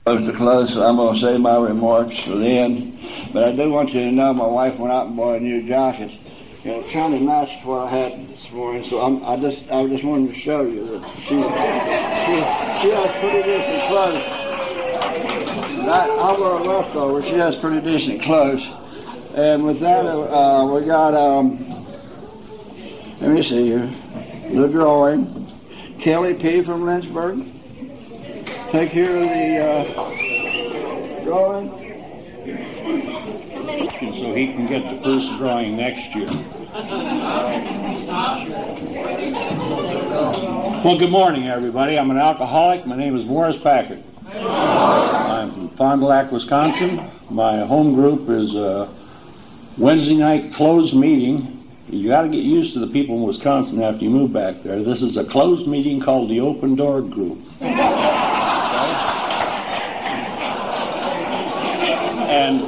To close, so I'm going to say my remarks for then. But I do want you to know my wife went out and bought a new jacket. It kind of matched what I had this morning, so I just wanted to show you that she has pretty decent clothes. I wear a leftover. She has pretty decent clothes. And with that, we got, let me see here, the drawing. Kelly P. from Lynchburg. Take care of the drawing. So he can get the first drawing next year. Well, good morning, everybody. I'm an alcoholic. My name is Morris Packard. I'm from Fond du Lac, Wisconsin. My home group is a Wednesday night closed meeting. You got to get used to the people in Wisconsin after you move back there. This is a closed meeting called the Open Door Group. And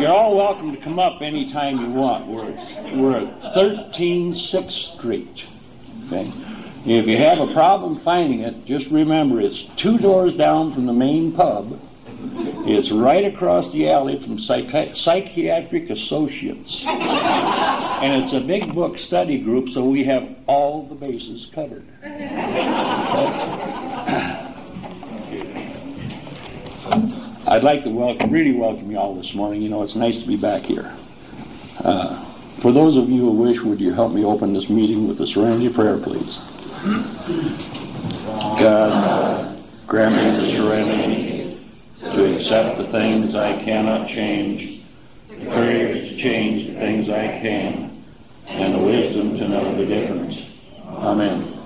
you're all welcome to come up anytime you want. We're at 13 6th Street. Okay? If you have a problem finding it, just remember it's 2 doors down from the main pub. It's right across the alley from Psychiatric Associates. And it's a big book study group, so we have all the bases covered. I'd like to really welcome you all this morning. You know, it's nice to be back here. For those of you who wish, would you help me open this meeting with the Serenity Prayer, please? God, grant me the serenity to accept the things I cannot change, the courage to change the things I can, and the wisdom to know the difference. Amen.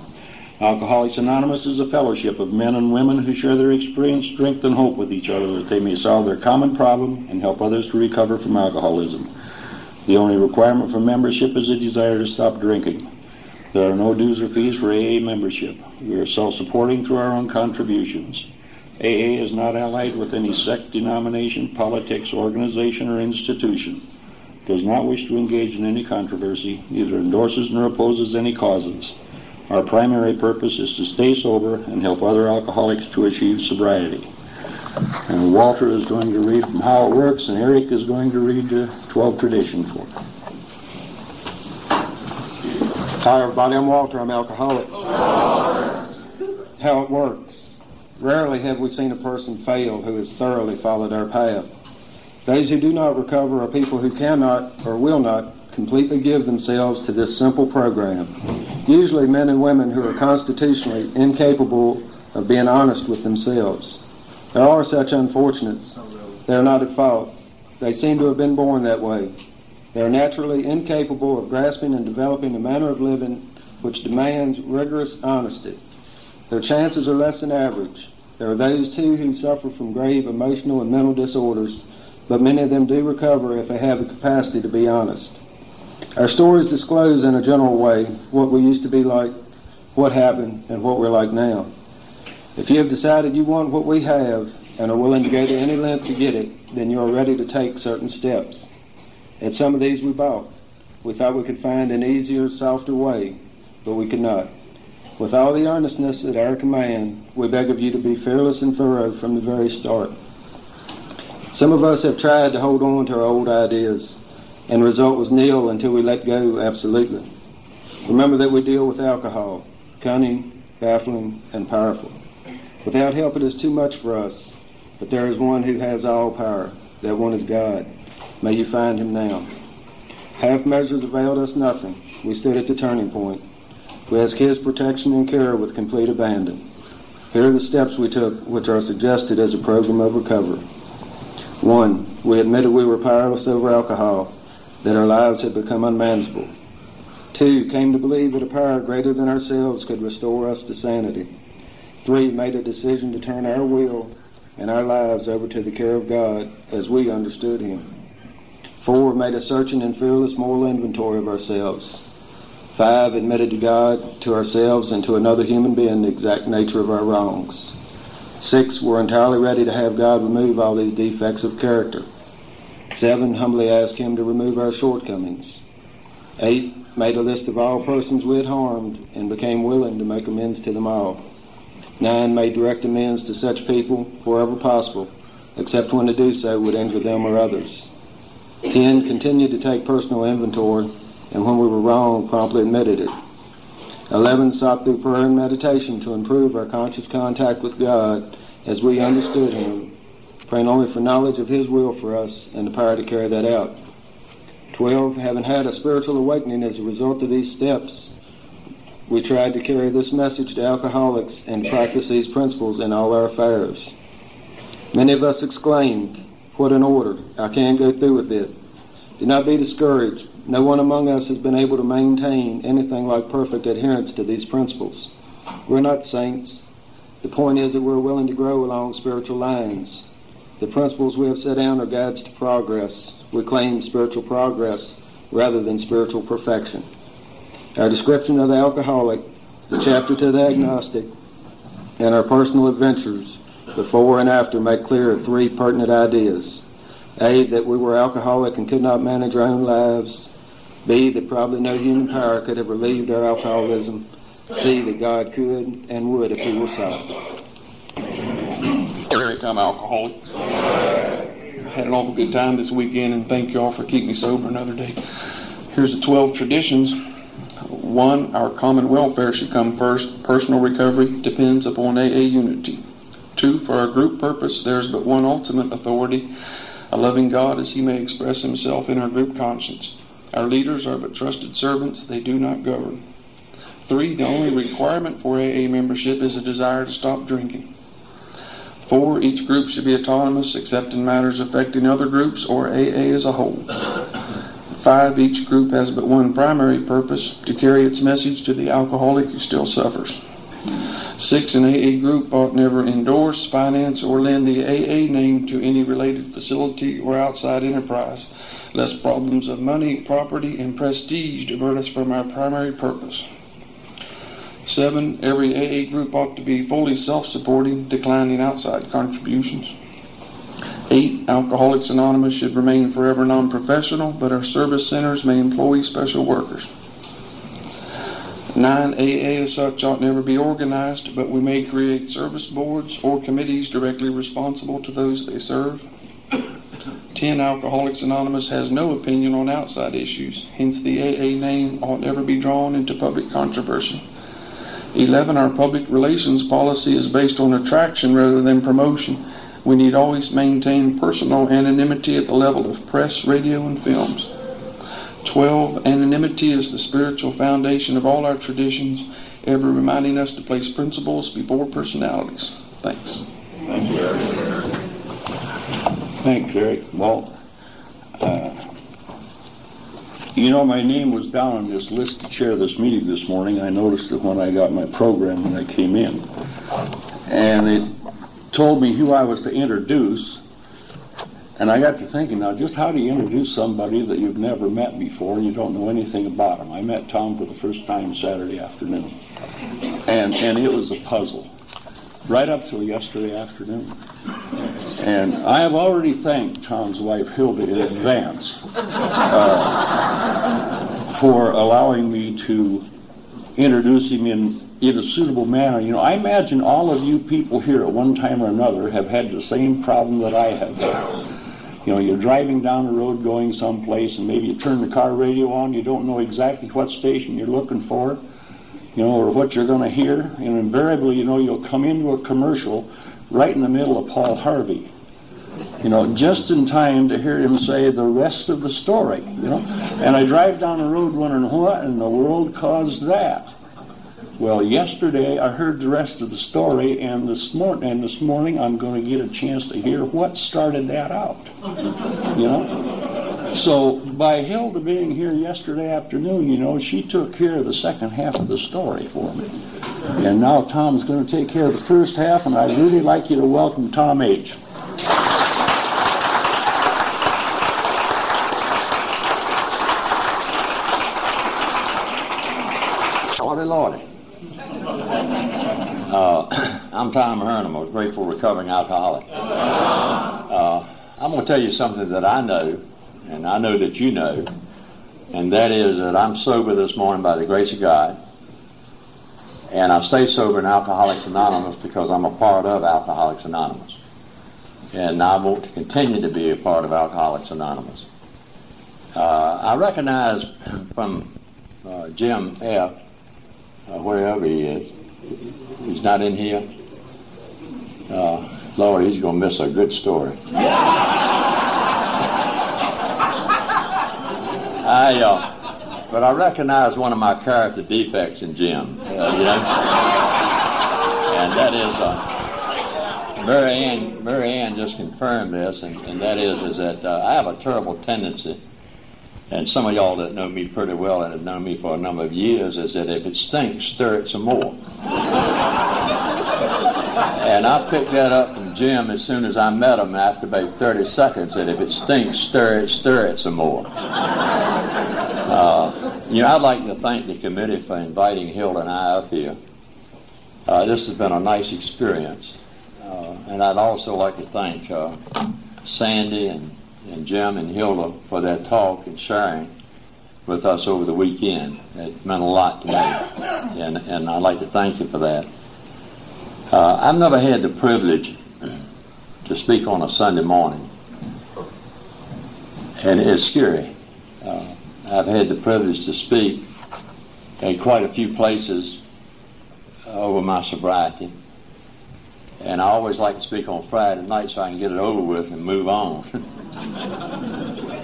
Alcoholics Anonymous is a fellowship of men and women who share their experience, strength, and hope with each other that they may solve their common problem and help others to recover from alcoholism. The only requirement for membership is a desire to stop drinking. There are no dues or fees for AA membership. We are self-supporting through our own contributions. AA is not allied with any sect, denomination, politics, organization, or institution. Does not wish to engage in any controversy, neither endorses nor opposes any causes. Our primary purpose is to stay sober and help other alcoholics to achieve sobriety. And Walter is going to read from How It Works, and Eric is going to read the 12 Traditions for us. Hi everybody, I'm Walter, I'm alcoholic. How it works. Rarely have we seen a person fail who has thoroughly followed our path. Those who do not recover are people who cannot or will not completely give themselves to this simple program. Usually men and women who are constitutionally incapable of being honest with themselves. There are such unfortunates. They are not at fault. They seem to have been born that way. They are naturally incapable of grasping and developing a manner of living which demands rigorous honesty. Their chances are less than average. There are those, too, who suffer from grave emotional and mental disorders, but many of them do recover if they have the capacity to be honest. Our stories disclose in a general way what we used to be like, what happened, and what we're like now. If you have decided you want what we have and are willing to go to any length to get it, then you are ready to take certain steps. At some of these we balked. We thought we could find an easier, softer way, but we could not. With all the earnestness at our command, we beg of you to be fearless and thorough from the very start. Some of us have tried to hold on to our old ideas, and the result was nil until we let go absolutely. Remember that we deal with alcohol, cunning, baffling, and powerful. Without help it is too much for us, but there is one who has all power. That one is God. May you find him now. Half measures availed us nothing. We stood at the turning point. We ask his protection and care with complete abandon. Here are the steps we took, which are suggested as a program of recovery. 1. We admitted we were powerless over alcohol, that our lives had become unmanageable. 2. Came to believe that a power greater than ourselves could restore us to sanity. 3. Made a decision to turn our will and our lives over to the care of God as we understood him. 4. Made a searching and fearless moral inventory of ourselves. 5. Admitted to God, to ourselves, and to another human being the exact nature of our wrongs. 6. Were entirely ready to have God remove all these defects of character. 7. Humbly asked him to remove our shortcomings. 8. Made a list of all persons we had harmed and became willing to make amends to them all. 9, may direct amends to such people wherever possible, except when to do so would injure them or others. 10, continue to take personal inventory, and when we were wrong, promptly admitted it. 11, sought through prayer and meditation to improve our conscious contact with God as we understood Him, praying only for knowledge of His will for us and the power to carry that out. 12, having had a spiritual awakening as a result of these steps, we tried to carry this message to alcoholics and practice these principles in all our affairs. Many of us exclaimed, "What an order! I can't go through with it." Do not be discouraged. No one among us has been able to maintain anything like perfect adherence to these principles. We're not saints. The point is that we're willing to grow along spiritual lines. The principles we have set down are guides to progress. We claim spiritual progress rather than spiritual perfection. Our description of the alcoholic, the chapter to the agnostic, and our personal adventures before and after make clear 3 pertinent ideas. A, that we were alcoholic and could not manage our own lives. B, that probably no human power could have relieved our alcoholism. C, that God could and would if we were sought. Eric, I'm alcoholic. Had an awful good time this weekend, and thank you all for keeping me sober another day. Here's the 12 traditions. 1, our common welfare should come first. Personal recovery depends upon AA unity. 2, for our group purpose, there is but one ultimate authority, a loving God as He may express Himself in our group conscience. Our leaders are but trusted servants, they do not govern. 3, the only requirement for AA membership is a desire to stop drinking. 4, each group should be autonomous except in matters affecting other groups or AA as a whole. 5, each group has but one primary purpose, to carry its message to the alcoholic who still suffers. 6, an AA group ought never endorse, finance, or lend the AA name to any related facility or outside enterprise, lest problems of money, property, and prestige divert us from our primary purpose. 7, every AA group ought to be fully self-supporting, declining outside contributions. 8, Alcoholics Anonymous should remain forever non-professional, but our service centers may employ special workers. 9, AA as such ought never be organized, but we may create service boards or committees directly responsible to those they serve. 10, Alcoholics Anonymous has no opinion on outside issues, hence the AA name ought never be drawn into public controversy. 11, our public relations policy is based on attraction rather than promotion. We need always maintain personal anonymity at the level of press, radio, and films. 12, anonymity is the spiritual foundation of all our traditions, ever reminding us to place principles before personalities. Thanks. Thank you, Eric. Thanks, Eric. Well, my name was down on this list to chair this meeting this morning. I noticed it when I got my program when I came in. And it told me who I was to introduce. And I got to thinking, now, just how do you introduce somebody that you've never met before and you don't know anything about them? I met Tom for the first time Saturday afternoon. And it was a puzzle, right up till yesterday afternoon. And I have already thanked Tom's wife, Hilda, in advance for allowing me to introduce him in a suitable manner. I imagine all of you people here at one time or another have had the same problem that I have had. You're driving down the road going someplace, and maybe you turn the car radio on, you don't know exactly what station you're looking for, or what you're going to hear, and invariably, you'll come into a commercial right in the middle of Paul Harvey, just in time to hear him say the rest of the story, And I drive down the road wondering, what in the world caused that? Well, yesterday I heard the rest of the story, and this morning I'm going to get a chance to hear what started that out. So by Hilda being here yesterday afternoon, she took care of the second half of the story for me. And now Tom's going to take care of the first half, and I'd really like you to welcome Tom H. Lordy. I'm Tom Hearn. I'm a grateful recovering alcoholic. I'm going to tell you something that I know, and I know that you know, and that is that I'm sober this morning by the grace of God. And I stay sober in Alcoholics Anonymous because I'm a part of Alcoholics Anonymous. And I want to continue to be a part of Alcoholics Anonymous. I recognize from Jim F., wherever he is, he's not in here. Lord, he's going to miss a good story. But I recognize one of my character defects in Jim, and that is, Mary Ann just confirmed this, and that is that I have a terrible tendency, and some of y'all that know me pretty well and have known me for a number of years, is that if it stinks, stir it some more. And I picked that up from Jim as soon as I met him after about 30 seconds, that if it stinks, stir it some more. I'd like to thank the committee for inviting Hilda and I up here. This has been a nice experience. And I'd also like to thank Sandy and Jim and Hilda for their talk and sharing with us over the weekend. It meant a lot to me, and I'd like to thank you for that. I've never had the privilege to speak on a Sunday morning, and it's scary. I've had the privilege to speak in quite a few places over my sobriety, and I always like to speak on Friday night so I can get it over with and move on.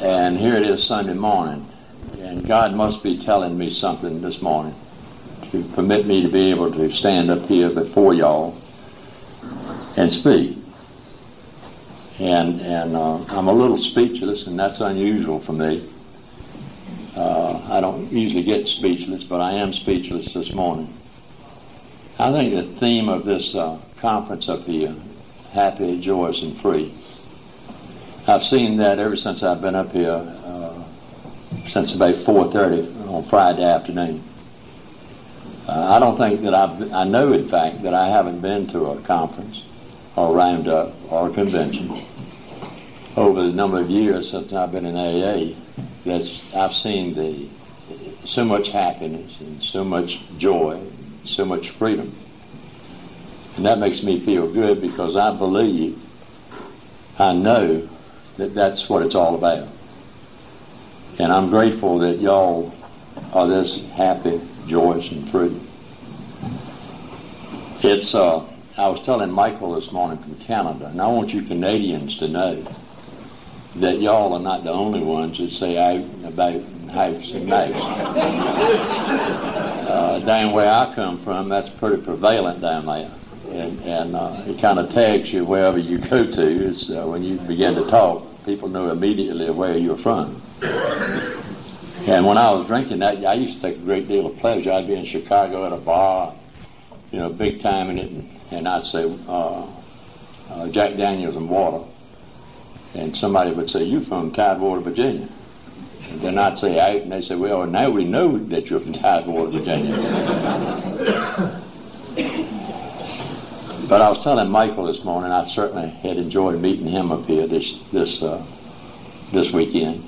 And here it is Sunday morning, and God must be telling me something this morning to permit me to be able to stand up here before y'all and speak. And I'm a little speechless, and that's unusual for me. I don't usually get speechless, but I am speechless this morning. I think the theme of this conference up here, happy, joyous, and free, I've seen that ever since I've been up here, since about 4:30 on Friday afternoon. I don't think that I know, in fact, that I haven't been to a conference or roundup or a convention over the number of years since I've been in AA. I've seen so much happiness and so much joy, and so much freedom. And that makes me feel good because I know that that's what it's all about. And I'm grateful that y'all are this happy, joyous, and free. I was telling Michael this morning from Canada, and I want you Canadians to know that y'all are not the only ones that say out and about and house and mouse. Down where I come from, that's pretty prevalent down there. And it kind of tags you wherever you go to. Is when you begin to talk, people know immediately where you're from. And when I was drinking that, I used to take a great deal of pleasure. I'd be in Chicago at a bar, big time in it, and I'd say Jack Daniels and water. And somebody would say, "You from Tidewater, Virginia?" And then I'd say out, and they'd say, "Well, now we know that you're from Tidewater, Virginia." But I was telling Michael this morning, I certainly had enjoyed meeting him up here this weekend,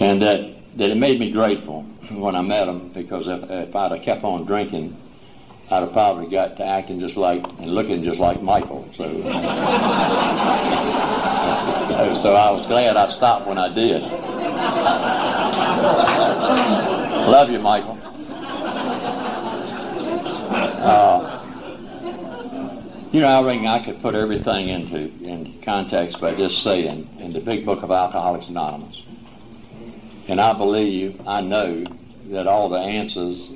and that it made me grateful when I met him, because if I'd have kept on drinking, I'd have probably got to acting just like and looking just like Michael. So I was glad I stopped when I did. Love you, Michael. I reckon I could put everything into context by just saying, in the big book of Alcoholics Anonymous, and I know that all the answers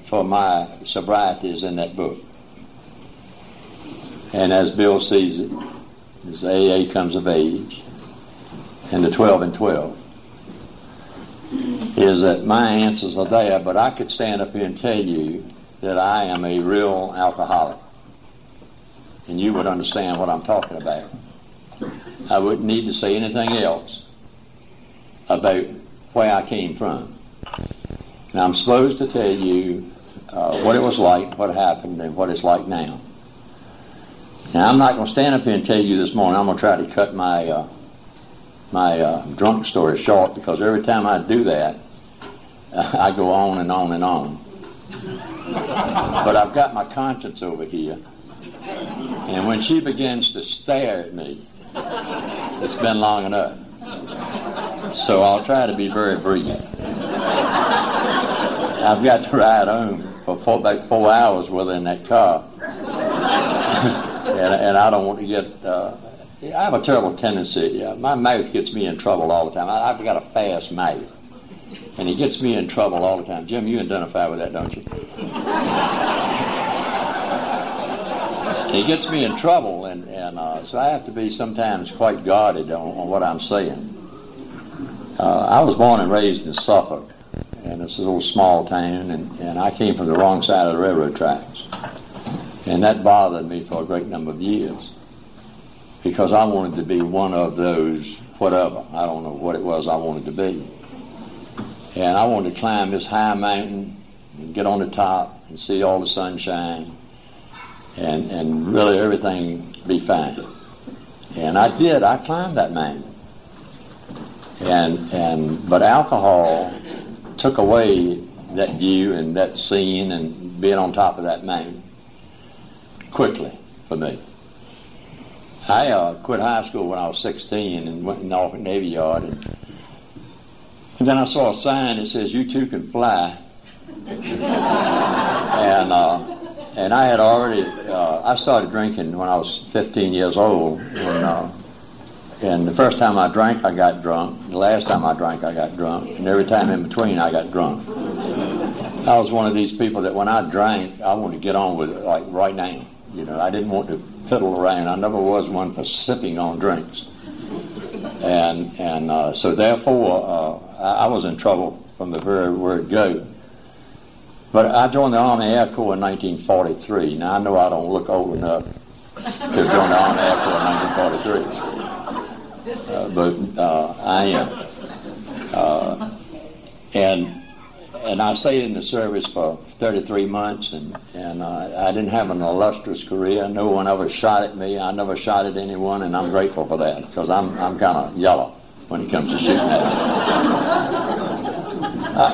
for my sobriety is in that book. And as Bill sees it, as AA comes of age, and the 12 and 12, is that my answers are there, but I could stand up here and tell you that I am a real alcoholic. And you would understand what I'm talking about. I wouldn't need to say anything else about where I came from. And I'm supposed to tell you what it was like, what happened, and what it's like now. Now, I'm not going to stand up here and tell you this morning. I'm going to try to cut my drunk story short, because every time I do that, I go on and on and on. But I've got my conscience over here. And when she begins to stare at me, it's been long enough. So I'll try to be very brief. I've got to ride home for about 4 hours with her in that car. and I don't want to get... I have a terrible tendency. My mouth gets me in trouble all the time. I've got a fast mouth. And it gets me in trouble all the time. Jim, you identify with that, don't you? It gets me in trouble, and so I have to be sometimes quite guarded on what I'm saying. I was born and raised in Suffolk, and it's a little small town, and I came from the wrong side of the railroad tracks. And that bothered me for a great number of years, because I wanted to be one of those, whatever. I don't know what it was I wanted to be. And I wanted to climb this high mountain and get on the top and see all the sunshine and really everything be fine. And I did. I climbed that mountain. But alcohol took away that view and that scene and being on top of that mountain quickly for me. I quit high school when I was 16 and went in Norfolk Navy Yard, and then I saw a sign that says, "You too can fly." And I had already, I started drinking when I was 15 years old. And the first time I drank, I got drunk. The last time I drank, I got drunk. And every time in between, I got drunk. I was one of these people that when I drank, I wanted to get on with it, like right now. You know, I didn't want to fiddle around. I never was one for sipping on drinks. So therefore, I was in trouble from the very word go. But I joined the Army Air Corps in 1943. Now, I know I don't look old enough to join the Army Air Corps in 1943. But I am. And I stayed in the service for 33 months, and I didn't have an illustrious career. No one ever shot at me. I never shot at anyone, and I'm grateful for that, because I'm kind of yellow when it comes to shooting at me.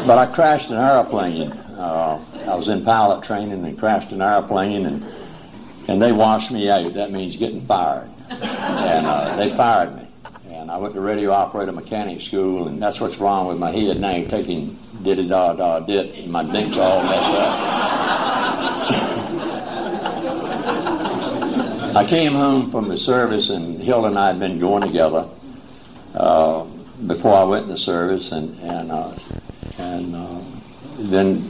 But I crashed an airplane. I was in pilot training and crashed an airplane, and they washed me out. That means getting fired. And they fired me. And I went to radio operator mechanic school, and that's what's wrong with my head now, taking diddy-da-da-dit, and my dink's all messed up. I came home from the service, and Hilda and I had been going together before I went in the service, and then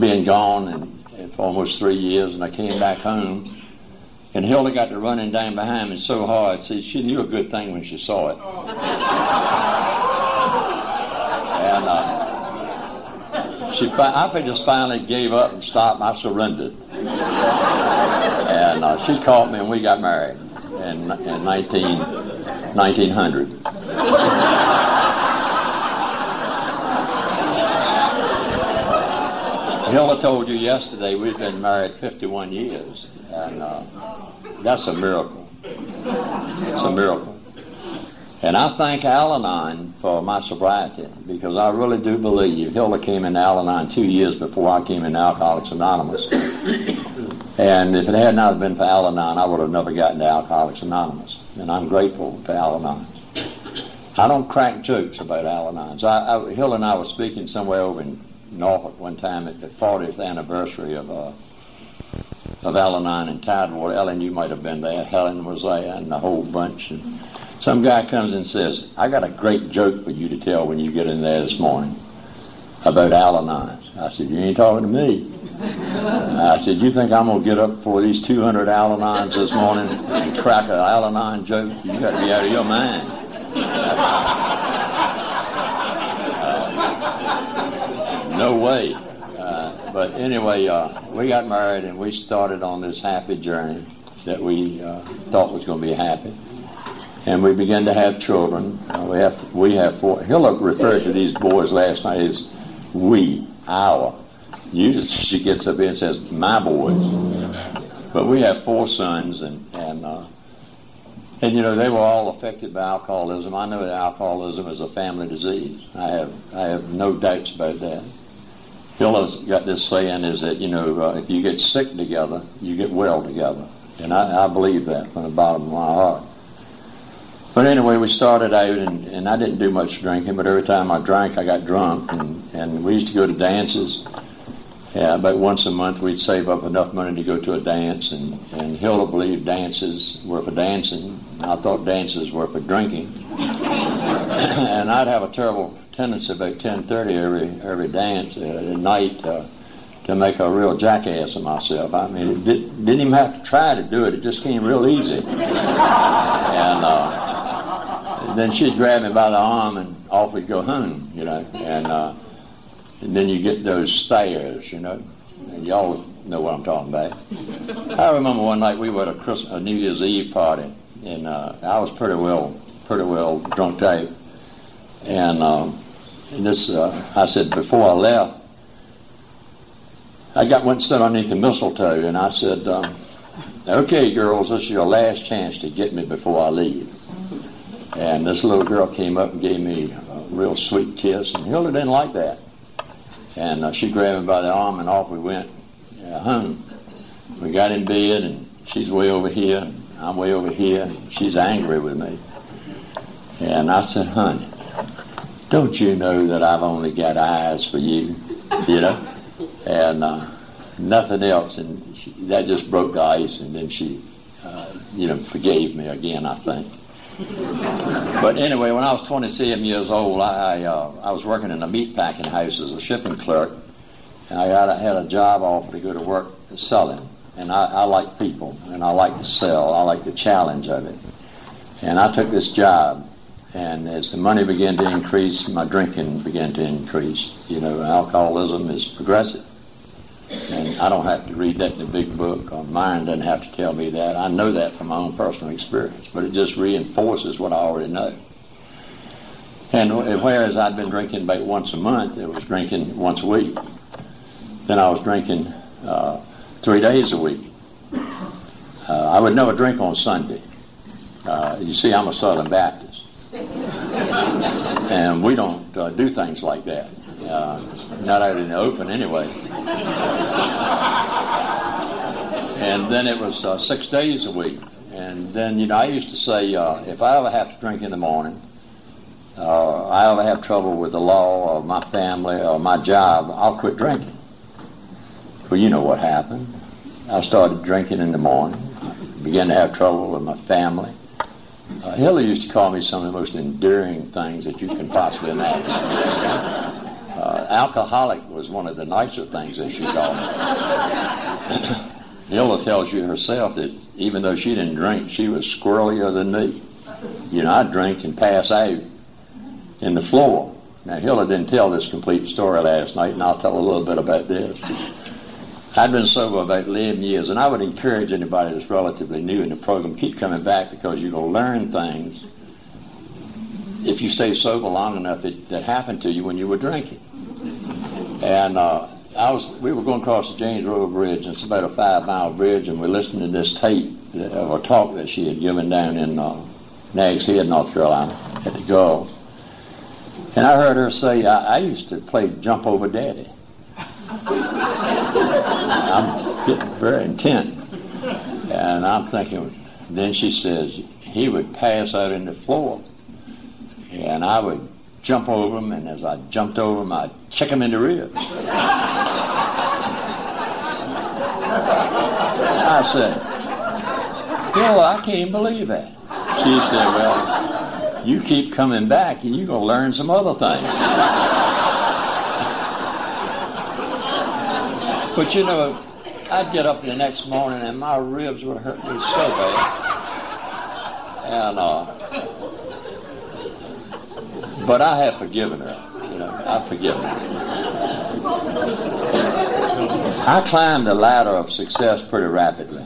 being gone for almost 3 years, and I came back home, and Hilda got to running down behind me so hard. See, she knew a good thing when she saw it. And I just finally gave up and stopped. I surrendered. And she caught me, and we got married in 1900. Hilda told you yesterday we've been married 51 years, and that's a miracle. It's a miracle. And I thank Al-Anon for my sobriety, because I really do believe Hilda came into Al-Anon 2 years before I came into Alcoholics Anonymous. And if it had not been for Al-Anon, I would have never gotten to Alcoholics Anonymous. And I'm grateful to Al-Anon. I don't crack jokes about Al-Anon. Hilda and I were speaking somewhere over in Norfolk one time at the 40th anniversary of Al-Anon in Tidewater. Ellen, you might have been there. Helen was there, and the whole bunch. And some guy comes and says, "I got a great joke for you to tell when you get in there this morning about Al-Anon." I said, "You ain't talking to me." I said, "You think I'm going to get up for these 200 Al-Anons this morning and crack an Al-Anon joke? You got to be out of your mind." No way. But anyway, we got married, and we started on this happy journey that we thought was going to be happy. And we began to have children. We have 4. Hilda referred to these boys last night as our. Usually she gets up here and says, "my boys." But we have 4 sons, and you know, they were all affected by alcoholism. I know that alcoholism is a family disease. I have no doubts about that. Hilla's got this saying is that, if you get sick together, you get well together. And I believe that from the bottom of my heart. But anyway, we started out, and I didn't do much drinking, but every time I drank, I got drunk. And we used to go to dances. Yeah, about once a month, we'd save up enough money to go to a dance. And Hilda believed dances were for dancing. And I thought dances were for drinking. And I'd have a terrible tendency about 10:30 every dance at night to make a real jackass of myself. I mean, didn't even have to try to do it. It just came real easy. And then she'd grab me by the arm and off we'd go home, and then you get those stares, and y'all know what I'm talking about. I remember one night we were at a New Year's Eve party, and I was pretty well drunk out. And I said before I left, I went and stood underneath the mistletoe, and I said, "Okay, girls, this is your last chance to get me before I leave." And this little girl came up and gave me a real sweet kiss, and Hilda didn't like that. And she grabbed me by the arm, and off we went home. We got in bed, and she's way over here, and I'm way over here, and she's angry with me. And I said, "Honey, don't you know that I've only got eyes for you?" And nothing else. And that just broke the ice, and then she, forgave me again, I think. But anyway, when I was 27 years old, I was working in a meat packing house as a shipping clerk, and I had a job offer to go to work selling. And I like people, and I like to sell. I like the challenge of it. And I took this job, and as the money began to increase, my drinking began to increase. Alcoholism is progressive. And I don't have to read that in the big book, or mine doesn't have to tell me that. I know that from my own personal experience, but it just reinforces what I already know. And whereas I'd been drinking about once a month, it was drinking once a week. Then I was drinking 3 days a week. I would never drink on Sunday. You see, I'm a Southern Baptist. And we don't do things like that. Not out in the open anyway. And then it was 6 days a week. And then, I used to say, if I ever have to drink in the morning, or I ever have trouble with the law or my family or my job, I'll quit drinking. Well, you know what happened. I started drinking in the morning, began to have trouble with my family. Hilda used to call me some of the most endearing things that you can possibly imagine. Alcoholic was one of the nicer things that she called me. Hilda tells you herself that even though she didn't drink, she was squirrelier than me. I'd drink and pass out in the floor. Now, Hilda didn't tell this complete story last night, and I'll tell a little bit about this. I'd been sober about 11 years, and I would encourage anybody that's relatively new in the program, keep coming back, because you're going to learn things if you stay sober long enough that happened to you when you were drinking. And we were going across the James River Bridge, and it's about a 5-mile bridge, and we're listening to this tape of a talk that she had given down in Nags Head, North Carolina, at the Gulf. And I heard her say, I used to play Jump Over Daddy. I'm getting very intent. And I'm thinking, then she says, he would pass out in the floor, and I would jump over him, and as I jumped over him, I'd kick him in the ribs. I said, Bill, I can't believe that. She said, well, you keep coming back, and you're going to learn some other things. But I'd get up the next morning, and my ribs would hurt me so bad. And but I have forgiven her. I've forgiven her. I climbed the ladder of success pretty rapidly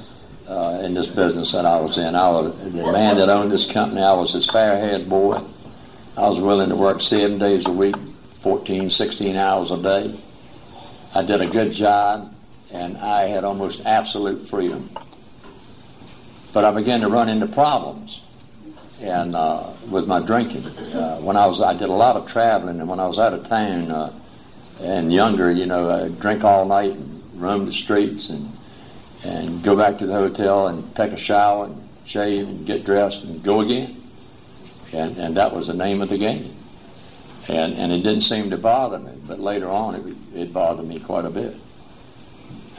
in this business that I was in. I was the man that owned this company. I was his fair-haired boy. I was willing to work 7 days a week, 14, 16 hours a day. I did a good job, and I had almost absolute freedom. But I began to run into problems. And with my drinking, I did a lot of traveling, and when I was out of town, and younger, I'd drink all night and roam the streets and go back to the hotel and take a shower and shave and get dressed and go again. And that was the name of the game. And it didn't seem to bother me, but later on it bothered me quite a bit.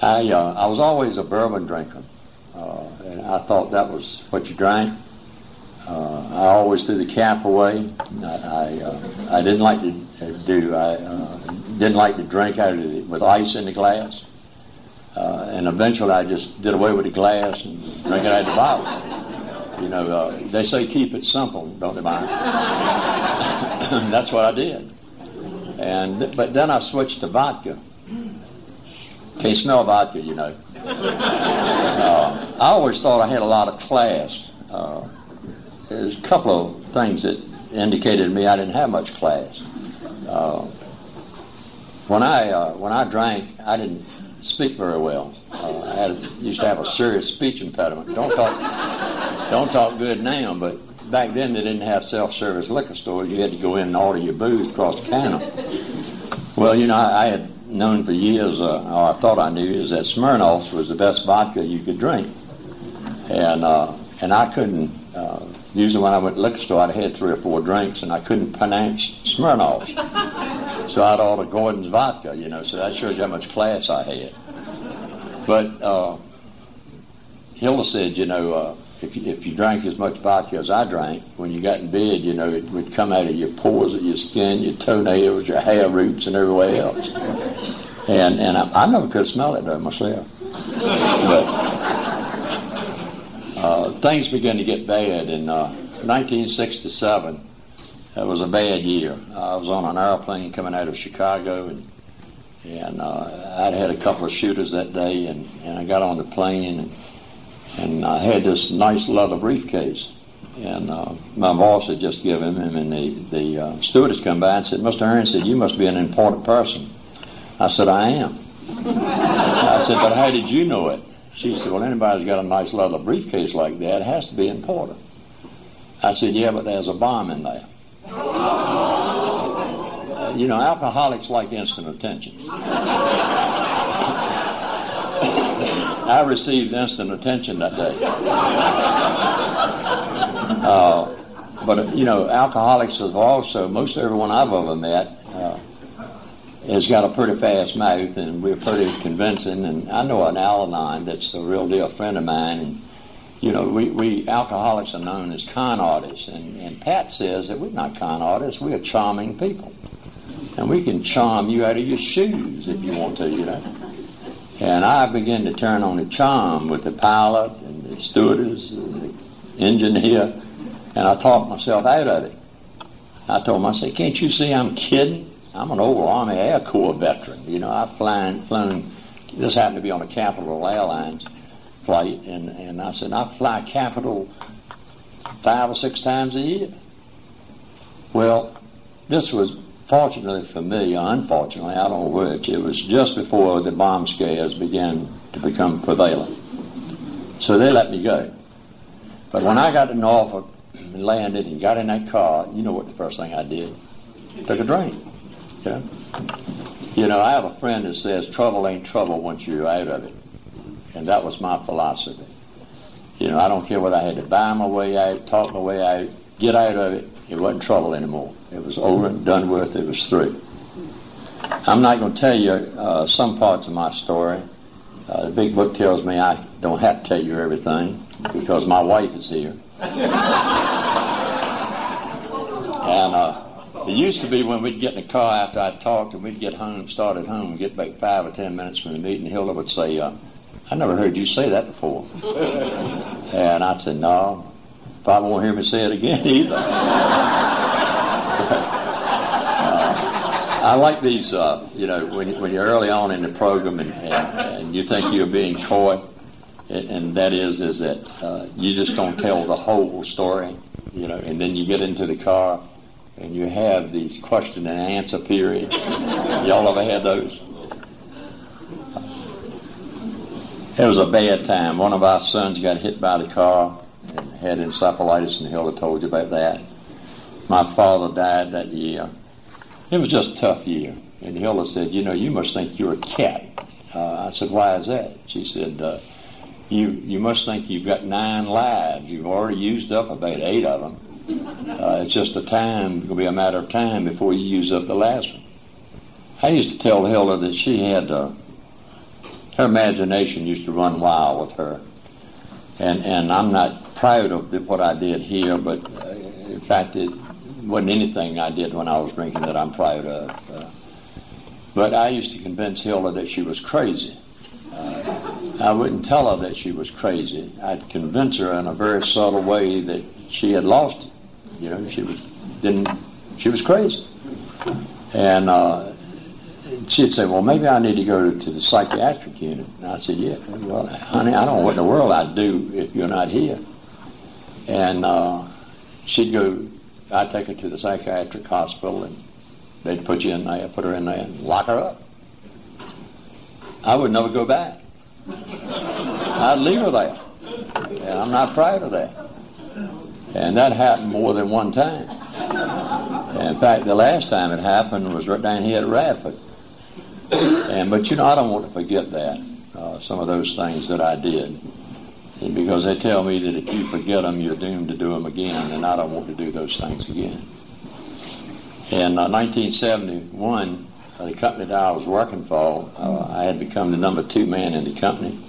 I was always a bourbon drinker, and I thought that was what you drank. I always threw the cap away. I didn't like to didn't like to drink out of it with ice in the glass. And eventually I just did away with the glass and drank it out of the bottle. They say keep it simple, don't they, mind? That's what I did. But then I switched to vodka. Can't smell vodka, I always thought I had a lot of class. There's a couple of things that indicated to me I didn't have much class. When I drank, I didn't speak very well. I used to have a serious speech impediment. Don't talk good now, but back then they didn't have self-service liquor stores. You had to go in and order your booze across the counter. Well, I had known for years, or I thought I knew, is that Smirnoff was the best vodka you could drink. And I couldn't, usually when I went to the liquor store, I'd had 3 or 4 drinks, and I couldn't pronounce Smirnoff. So I'd order Gordon's vodka, so that shows you how much class I had. But Hilda said, if you drank as much vodka as I drank, when you got in bed, it would come out of your pores of your skin, your toenails, your hair roots, and everywhere else. And I never could smell it though myself. But things began to get bad in 1967. That was a bad year. I was on an airplane coming out of Chicago, and I'd had a couple of shooters that day, and I got on the plane, and I had this nice leather briefcase, and my boss had just given him, and the stewardess come by and said, "Mr. Hearn," said, "you must be an important person." I said, "I am." I said, "But how did you know it?" She said, "Well, anybody's got a nice leather briefcase like that, it has to be important." I said, "Yeah, but there's a bomb in there." Alcoholics like instant attention. I received instant attention that day. But alcoholics have also, most everyone I've ever met has got a pretty fast mouth, and we're pretty convincing. And I know an Al-Anon that's a real dear friend of mine, and we alcoholics are known as con artists, and Pat says that we're not con artists, we're charming people. And we can charm you out of your shoes if you want to, And I began to turn on the charm with the pilot and the stewardess and the engineer, and I talked myself out of it. I told him, I said, "Can't you see I'm kidding? I'm an old Army Air Corps veteran. I've flown, this happened to be on a Capital Airlines flight, and I said, I fly Capital 5 or 6 times a year. Well, this was, fortunately for me, or unfortunately, I don't know which, it was just before the bomb scares began to become prevalent. So they let me go. But when I got to Norfolk and landed and got in that car, you know what the first thing I did? Took a drink. I have a friend that says trouble ain't trouble once you're out of it. And that was my philosophy. I don't care whether I had to buy my way out, talk my way out, get out of it. It wasn't trouble anymore. It was over and done with. It was through. I'm not going to tell you some parts of my story. The big book tells me I don't have to tell you everything because my wife is here. And it used to be when we'd get in the car after I talked and we'd get home, start at home, and get back 5 or 10 minutes from the meeting, Hilda would say, "I never heard you say that before." And I'd say, "No, probably won't hear me say it again either." I like these, when you're early on in the program and you think you're being coy, and that is that you just don't tell the whole story, and then you get into the car and you have these question and answer periods. Y'all ever had those? It was a bad time. One of our sons got hit by the car and had encephalitis, and Hilda told you about that. My father died that year. It was just a tough year. And Hilda said, you must think you're a cat. I said, why is that? She said, you must think you've got 9 lives. You've already used up about 8 of them. It's just it'll be a matter of time before you use up the last one. I used to tell Hilda that she had, her imagination used to run wild with her. And I'm not proud of what I did here, but in fact it wasn't anything I did when I was drinking that I'm proud of. But I used to convince Hilda that she was crazy. I wouldn't tell her that she was crazy. I'd convince her in a very subtle way that she had lost it. She was crazy. And she'd say, well, maybe I need to go to the psychiatric unit. And I said, yeah, well, honey, I don't know what in the world I'd do if you're not here. And she'd go, I'd take her to the psychiatric hospital, and they'd put her in there and lock her up. I would never go back. I'd leave her there. And I'm not proud of that. And that happened more than one time. In fact, the last time it happened was right down here at Radford. But I don't want to forget that, some of those things that I did. Because they tell me that if you forget them, you're doomed to do them again, and I don't want to do those things again. In 1971, the company that I was working for, I had become the number 2 man in the company.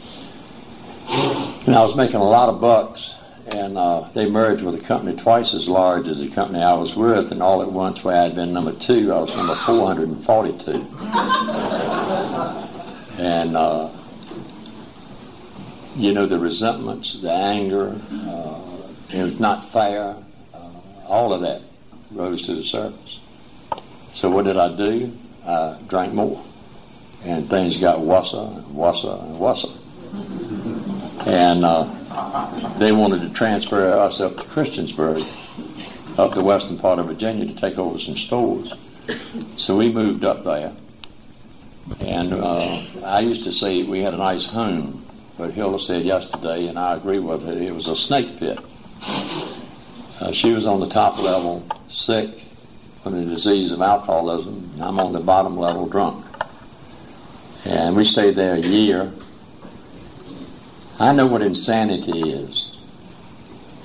And I was making a lot of bucks, and they merged with a company twice as large as the company I was with, and all at once, where I had been number 2, I was number 442. And, the resentments, the anger, it was not fair, all of that rose to the surface. So what did I do? I drank more, and things got worse and worse and worse. And they wanted to transfer us up to Christiansburg, up the western part of Virginia, to take over some stores. So we moved up there. And I used to say we had a nice home, but Hilda said yesterday, and I agree with her, it was a snake pit. She was on the top level, sick from the disease of alcoholism, and I'm on the bottom level, drunk. And we stayed there a year. I know what insanity is.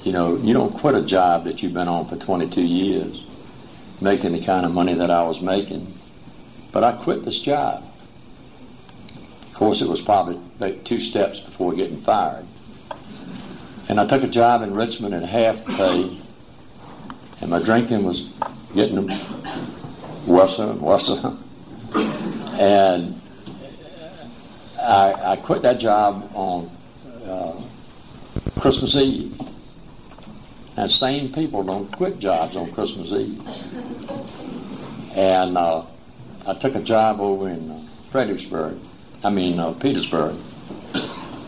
You don't quit a job that you've been on for 22 years, making the kind of money that I was making. But I quit this job. Of course, it was probably about 2 steps before getting fired. And I took a job in Richmond at half the pay, and my drinking was getting worse and worse. And I quit that job on Christmas Eve. Now, sane people don't quit jobs on Christmas Eve. And I took a job over in Petersburg,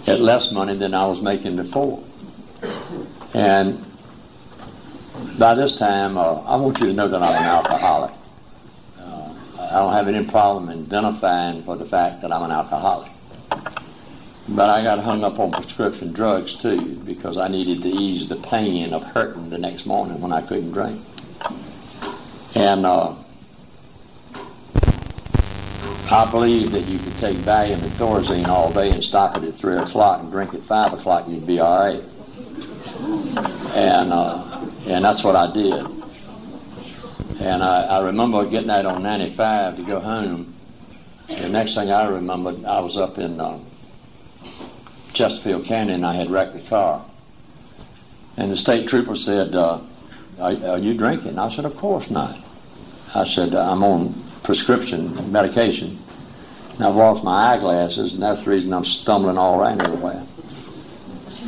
at less money than I was making before. And by this time, I want you to know that I'm an alcoholic. I don't have any problem identifying for the fact that I'm an alcoholic. But I got hung up on prescription drugs, too, because I needed to ease the pain of hurting the next morning when I couldn't drink. And I believe that you could take Valium and Thorazine all day and stop it at 3 o'clock and drink at 5 o'clock, you'd be all right. And that's what I did. And I remember getting out on 95 to go home. The next thing I remembered, I was up in Chesterfield County, and I had wrecked the car. And the state trooper said, are you drinking? I said, of course not. I said, I'm on prescription medication, and I've lost my eyeglasses, and that's the reason I'm stumbling all around everywhere.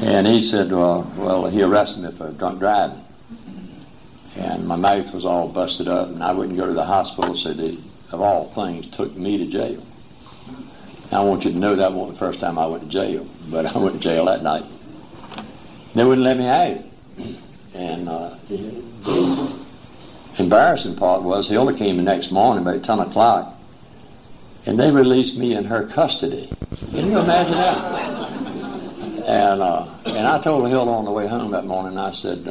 And he said, well, he arrested me for drunk driving. And my mouth was all busted up, and I wouldn't go to the hospital, so they, of all things, took me to jail. Now, I want you to know that wasn't the first time I went to jail, but I went to jail that night. They wouldn't let me out. And the embarrassing part was Hilda came the next morning about 10 o'clock, and they released me in her custody. Can you imagine that? And I told Hilda on the way home that morning, I said,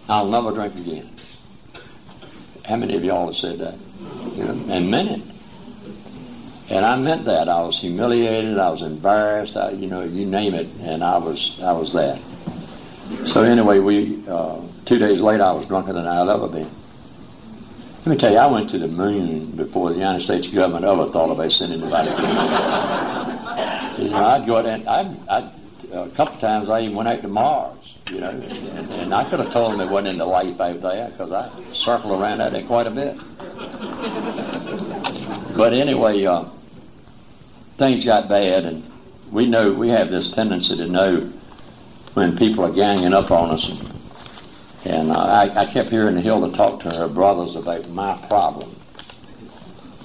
I'll never drink again. How many of y'all have said that? and meant it. And I meant that. I was humiliated. I was embarrassed. You name it, and I was that. So anyway, 2 days later, I was drunker than I'd ever been. Let me tell you, I went to the moon before the United States government ever thought about sending anybody to the moon. I'd go out and a couple of times I even went out to Mars, and I could have told them it wasn't in the life out there because I circled around out there quite a bit. But anyway, things got bad, and we have this tendency to know when people are ganging up on us. And I kept hearing Hilda talk to her brothers about my problem.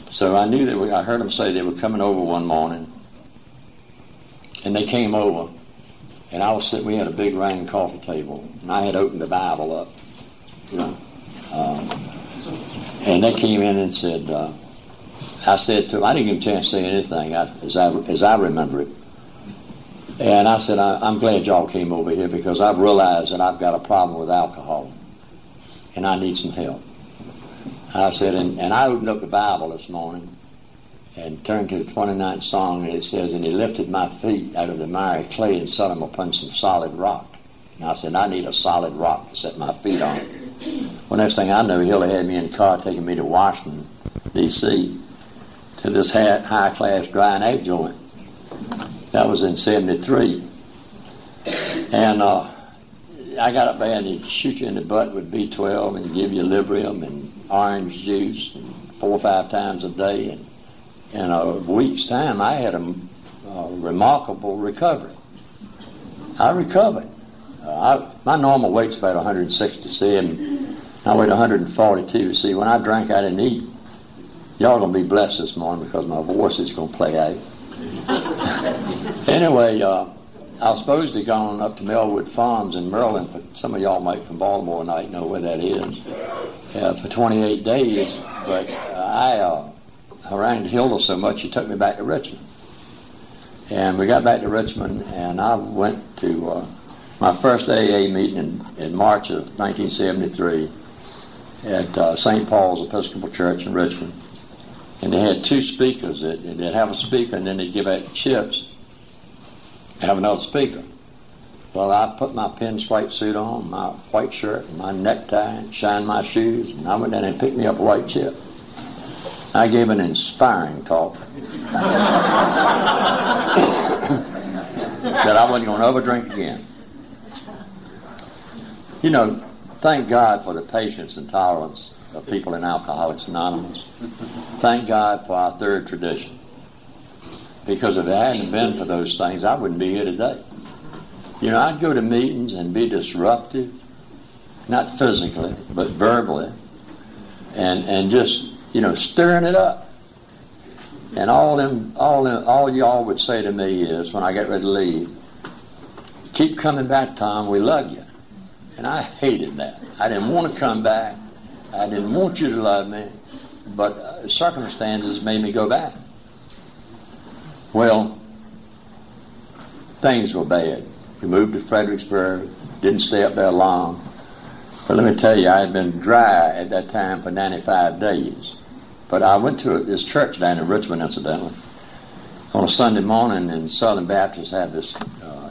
So I knew I heard them say they were coming over one morning, and they came over, and I was sitting. We had a big round coffee table, and I had opened the Bible up, and they came in and said, I said to them, I didn't give them a chance to say anything as I remember it. And I said, I'm glad y'all came over here because I've realized that I've got a problem with alcohol and I need some help. I said, and I opened up the Bible this morning and turned to the 29th Psalm, and it says, and he lifted my feet out of the miry clay and set them upon some solid rock. And I said, I need a solid rock to set my feet on. Well, next thing I know, Hilda had me in the car taking me to Washington, D.C., to this high-class drying out joint. That was in 73. And I got up there and he'd shoot you in the butt with B12 and give you Librium and orange juice 4 or 5 times a day. And in a week's time, I had a remarkable recovery. I recovered. My normal weight's about 167. I weighed 142. See, when I drank, I didn't eat. Y'all going to be blessed this morning because my voice is going to play out. Anyway, I was supposed to have gone up to Melwood Farms in Maryland, but some of y'all might from Baltimore tonight know where that is, for 28 days. But I harangued Hilda so much, she took me back to Richmond. And we got back to Richmond, and I went to my first AA meeting in March of 1973 at St. Paul's Episcopal Church in Richmond. And they had 2 speakers. They'd have a speaker, and then they'd give out chips and have another speaker. Well, I put my pinstripe suit on, my white shirt, and my necktie, and shined my shoes, and I went down and picked me up a white chip. I gave an inspiring talk that I wasn't going to ever drink again. Thank God for the patience and tolerance of people in Alcoholics Anonymous. Thank God for our 3rd tradition. Because if it hadn't been for those things, I wouldn't be here today. I'd go to meetings and be disruptive, not physically, but verbally, and just, stirring it up. And all y'all would say to me is, when I get ready to leave, keep coming back, Tom, we love you. And I hated that. I didn't want to come back. I didn't want you to love me, but circumstances made me go back. Well, things were bad. We moved to Fredericksburg, didn't stay up there long. But let me tell you, I had been dry at that time for 95 days. But I went to this church down in Richmond, incidentally, on a Sunday morning, and Southern Baptists had this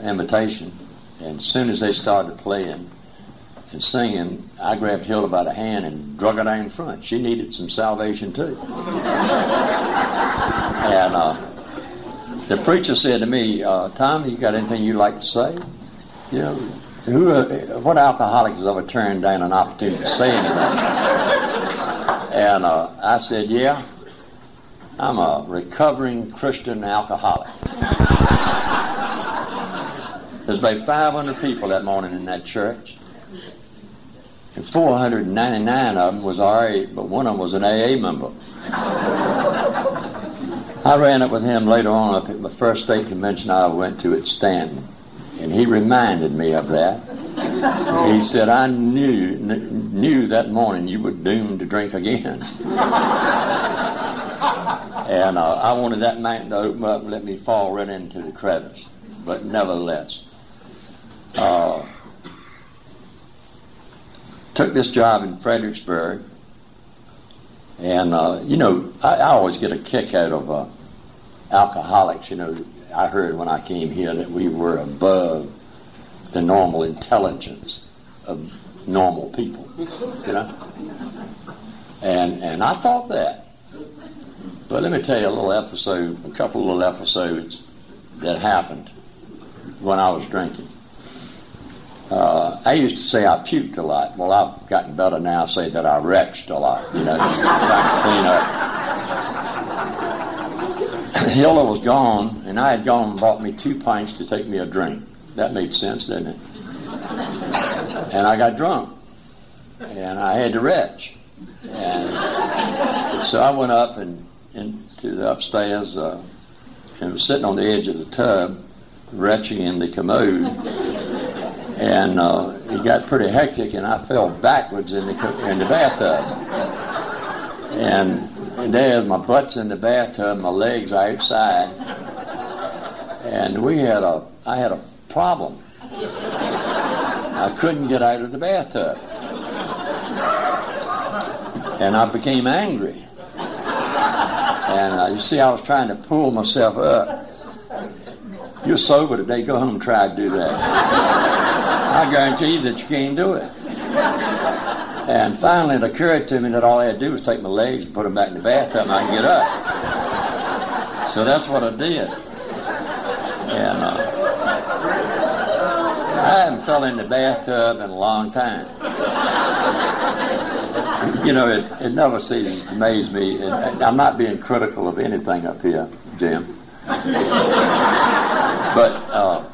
invitation. And as soon as they started playing and singing, I grabbed Hilda by the hand and drug her down in front. She needed some salvation too. And the preacher said to me, Tom, you got anything you'd like to say? What alcoholic has ever turned down an opportunity to say anything? And I said, yeah, I'm a recovering Christian alcoholic. There's about 500 people that morning in that church. And 499 of them was RA, but one of them was an AA member. I ran up with him later on up at my first state convention I went to at Stanton. And he reminded me of that. He said, I knew that morning you were doomed to drink again. And I wanted that mountain to open up and let me fall right into the crevice. But nevertheless, took this job in Fredericksburg, And, I always get a kick out of alcoholics. I heard when I came here that we were above the normal intelligence of normal people, And I thought that. But let me tell you a couple of little episodes that happened when I was drinking. I used to say I puked a lot. Well, I've gotten better now. I say that I retched a lot, trying to clean up. Hilda was gone, and I had gone and bought me 2 pints to take me a drink. That made sense, didn't it? And I got drunk, and I had to retch. And so I went up and into the upstairs and was sitting on the edge of the tub, retching in the commode. And it got pretty hectic, and I fell backwards in the bathtub. And there's my butt's in the bathtub, my legs are outside, and I had a problem. I couldn't get out of the bathtub, and I became angry. And you see, I was trying to pull myself up. You're sober today. Go home and try to do that. I guarantee you that you can't do it. And finally, it occurred to me that all I had to do was take my legs and put them back in the bathtub, and I could get up. So that's what I did. And I haven't fell in the bathtub in a long time. It never ceases to amaze me. And I'm not being critical of anything up here, Jim. But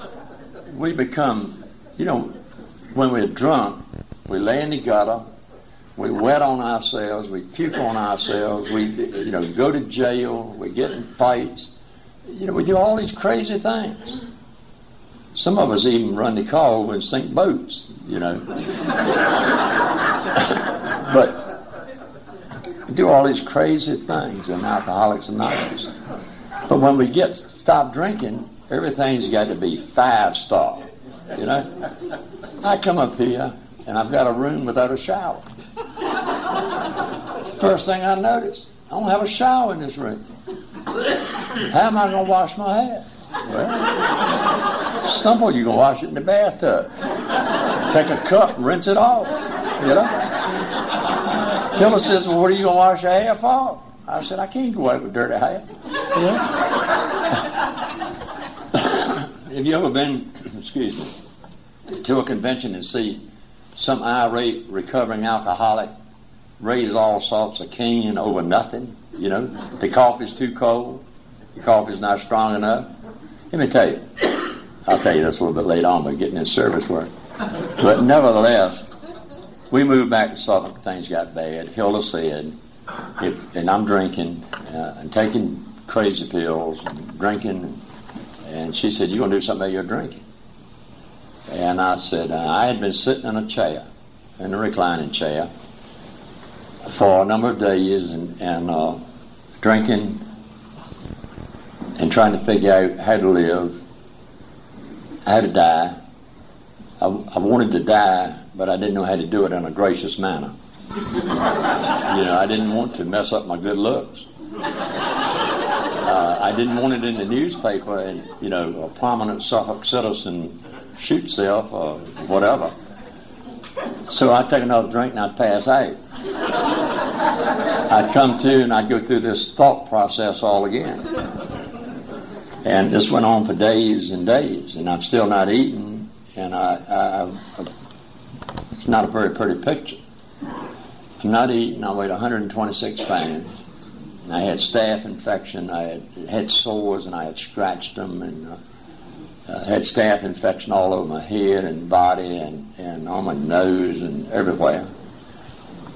we become, when we're drunk, we lay in the gutter, we wet on ourselves, we puke on ourselves, we go to jail, we get in fights. We do all these crazy things. Some of us even run the car over and sink boats, But we do all these crazy things in Alcoholics Anonymous. But when we stop drinking, everything's got to be 5-star, I come up here, and I've got a room without a shower. First thing I notice, I don't have a shower in this room. How am I going to wash my hair? Well, simple, you can wash it in the bathtub. Take a cup, rinse it off, Hilda says, well, what are you going to wash your hair for? I said, I can't go out with dirty hair. Have you ever been, to a convention and see some irate, recovering alcoholic raise all sorts of cane over nothing? The coffee's too cold, the coffee's not strong enough. Let me tell you, I'll tell you this a little bit later on, but getting in service work. But nevertheless, we moved back to Suffolk, things got bad. Hilda said, and I'm drinking and taking crazy pills and drinking, and she said, you're going to do something about your drinking. And I said, I had been sitting in a chair, in a reclining chair, for a number of days and drinking and trying to figure out how to live, how to die. I wanted to die, but I didn't know how to do it in a gracious manner. I didn't want to mess up my good looks. I didn't want it in the newspaper and, a prominent Suffolk citizen shoots self or whatever. So I'd take another drink and I'd pass out. I'd come to and I'd go through this thought process all again. And this went on for days and days, and I'm still not eating, and it's not a very pretty picture. I'm not eating, I weighed 126 pounds. And I had staph infection, I had sores, and I had scratched them, and had staph infection all over my head and body and on my nose and everywhere.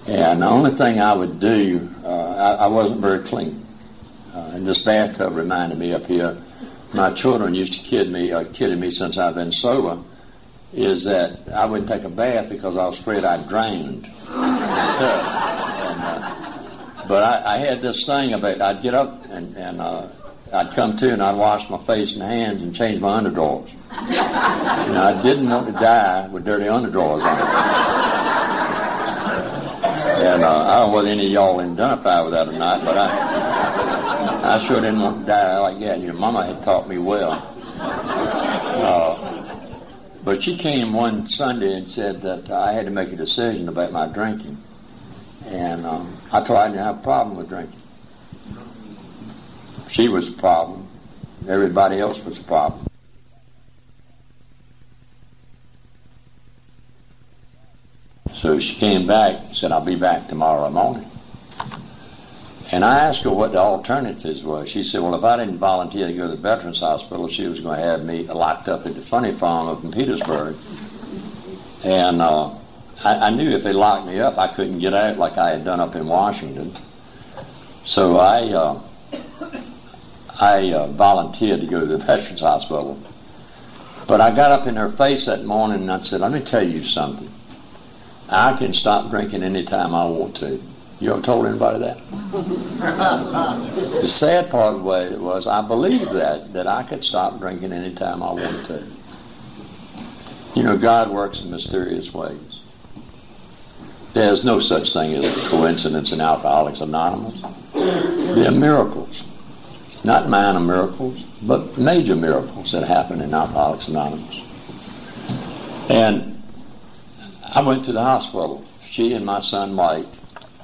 And the only thing I would do, I wasn't very clean. And this bathtub reminded me up here, my children used to kidded me since I've been sober, is that I wouldn't take a bath because I was afraid I'd drowned. But I had this thing about I'd get up and I'd come to and I'd wash my face and hands and change my underdrawers. I didn't want to die with dirty underdrawers on. And I don't know whether any of y'all identify with that or not, but I sure didn't want to die like that. Your mama had taught me well. But she came one Sunday and said that I had to make a decision about my drinking. And I told her I didn't have a problem with drinking. She was the problem. Everybody else was the problem. So she came back and said, I'll be back tomorrow morning. And I asked her what the alternatives were. She said, well, if I didn't volunteer to go to the Veterans Hospital, she was going to have me locked up at the funny farm up in Petersburg. And I knew if they locked me up, I couldn't get out like I had done up in Washington. So I volunteered to go to the Veterans Hospital. But I got up in her face that morning and I said, let me tell you something. I can stop drinking anytime I want to. You ever told anybody that? The sad part of it was I believed that I could stop drinking anytime I wanted to. You know, God works in mysterious ways. There's no such thing as a coincidence in Alcoholics Anonymous. There are miracles. Not minor miracles, but major miracles that happen in Alcoholics Anonymous. And I went to the hospital. She and my son Mike,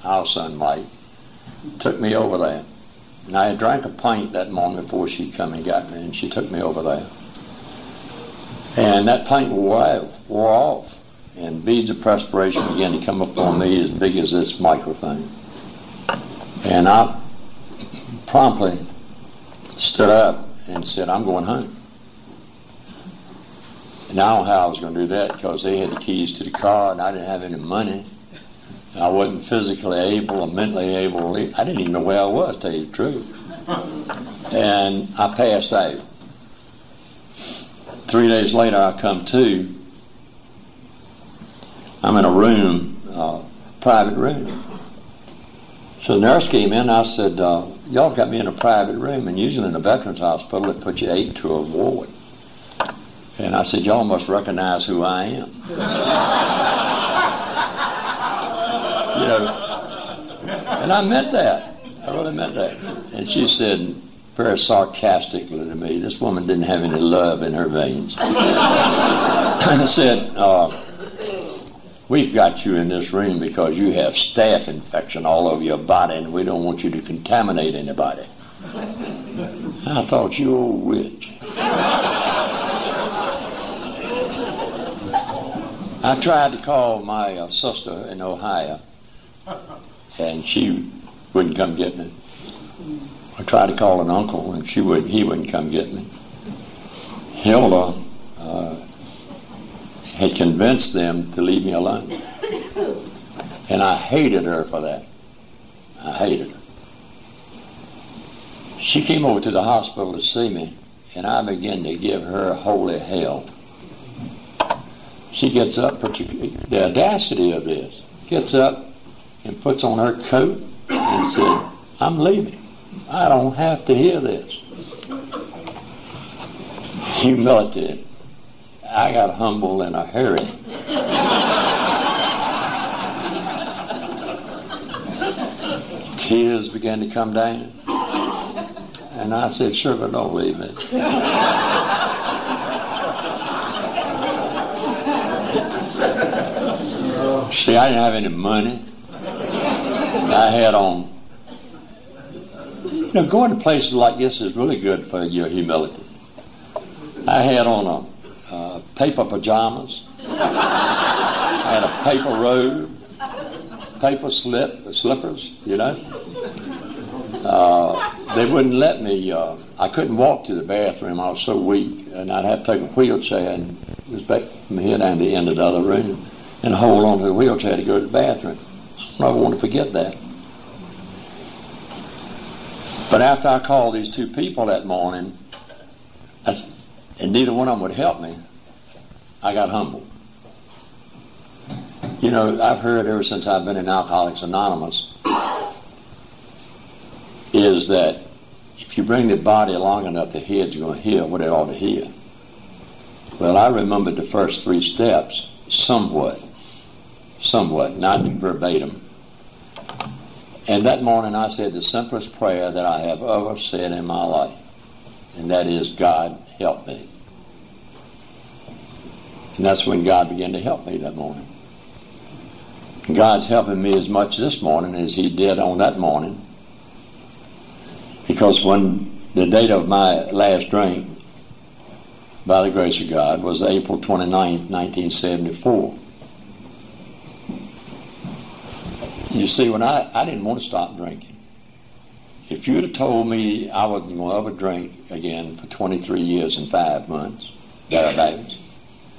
our son Mike, took me over there. And I had drank a pint that morning before she come and got me, and she took me over there. And that pint wore off, and beads of perspiration began to come up on me as big as this microphone. And I promptly stood up and said, I'm going home. And I don't know how I was going to do that because they had the keys to the car and I didn't have any money. I wasn't physically able or mentally able to leave. I didn't even know where I was, to tell you the truth. And I passed out. 3 days later, I come to. I'm in a room, private room. So the nurse came in, I said, y'all got me in a private room, and usually in a veterans hospital, they put you 8 to a ward. And I said, y'all must recognize who I am. You know, and I meant that. I really meant that. And she said, very sarcastically to me, this woman didn't have any love in her veins. And I said, we've got you in this room because you have staph infection all over your body and we don't want you to contaminate anybody. I thought, you old witch. I tried to call my sister in Ohio and she wouldn't come get me. I tried to call an uncle and he wouldn't come get me. Hilda had convinced them to leave me alone. And I hated her for that. I hated her. She came over to the hospital to see me, and I began to give her holy hell. She gets up, the audacity of this, gets up and puts on her coat and said, I'm leaving. I don't have to hear this. Humility. I got humble in a hurry. Tears began to come down. And I said, sure, but don't leave me. See, I didn't have any money. I had on, you know, going to places like this is really good for your humility. I had on paper pajamas. I had a paper robe, paper slippers, you know. They wouldn't let me, I couldn't walk to the bathroom. I was so weak. And I'd have to take a wheelchair and it was back from here down to the end of the other room and hold on to the wheelchair to go to the bathroom. I don't want to forget that. But after I called these 2 people that morning, and neither one of them would help me, I got humbled. You know, I've heard ever since I've been in Alcoholics Anonymous is that if you bring the body long enough, the head's going to hear what it ought to hear. Well, I remembered the first 3 steps somewhat, not verbatim, And that morning I said the simplest prayer that I have ever said in my life, and that is, God, help me. And that's when God began to help me that morning. God's helping me as much this morning as He did on that morning. Because when the date of my last drink, by the grace of God, was April 29th, 1974. You see, when I didn't want to stop drinking. If you'd have told me I wasn't going to ever drink again for 23 years and 5 months, thereabouts,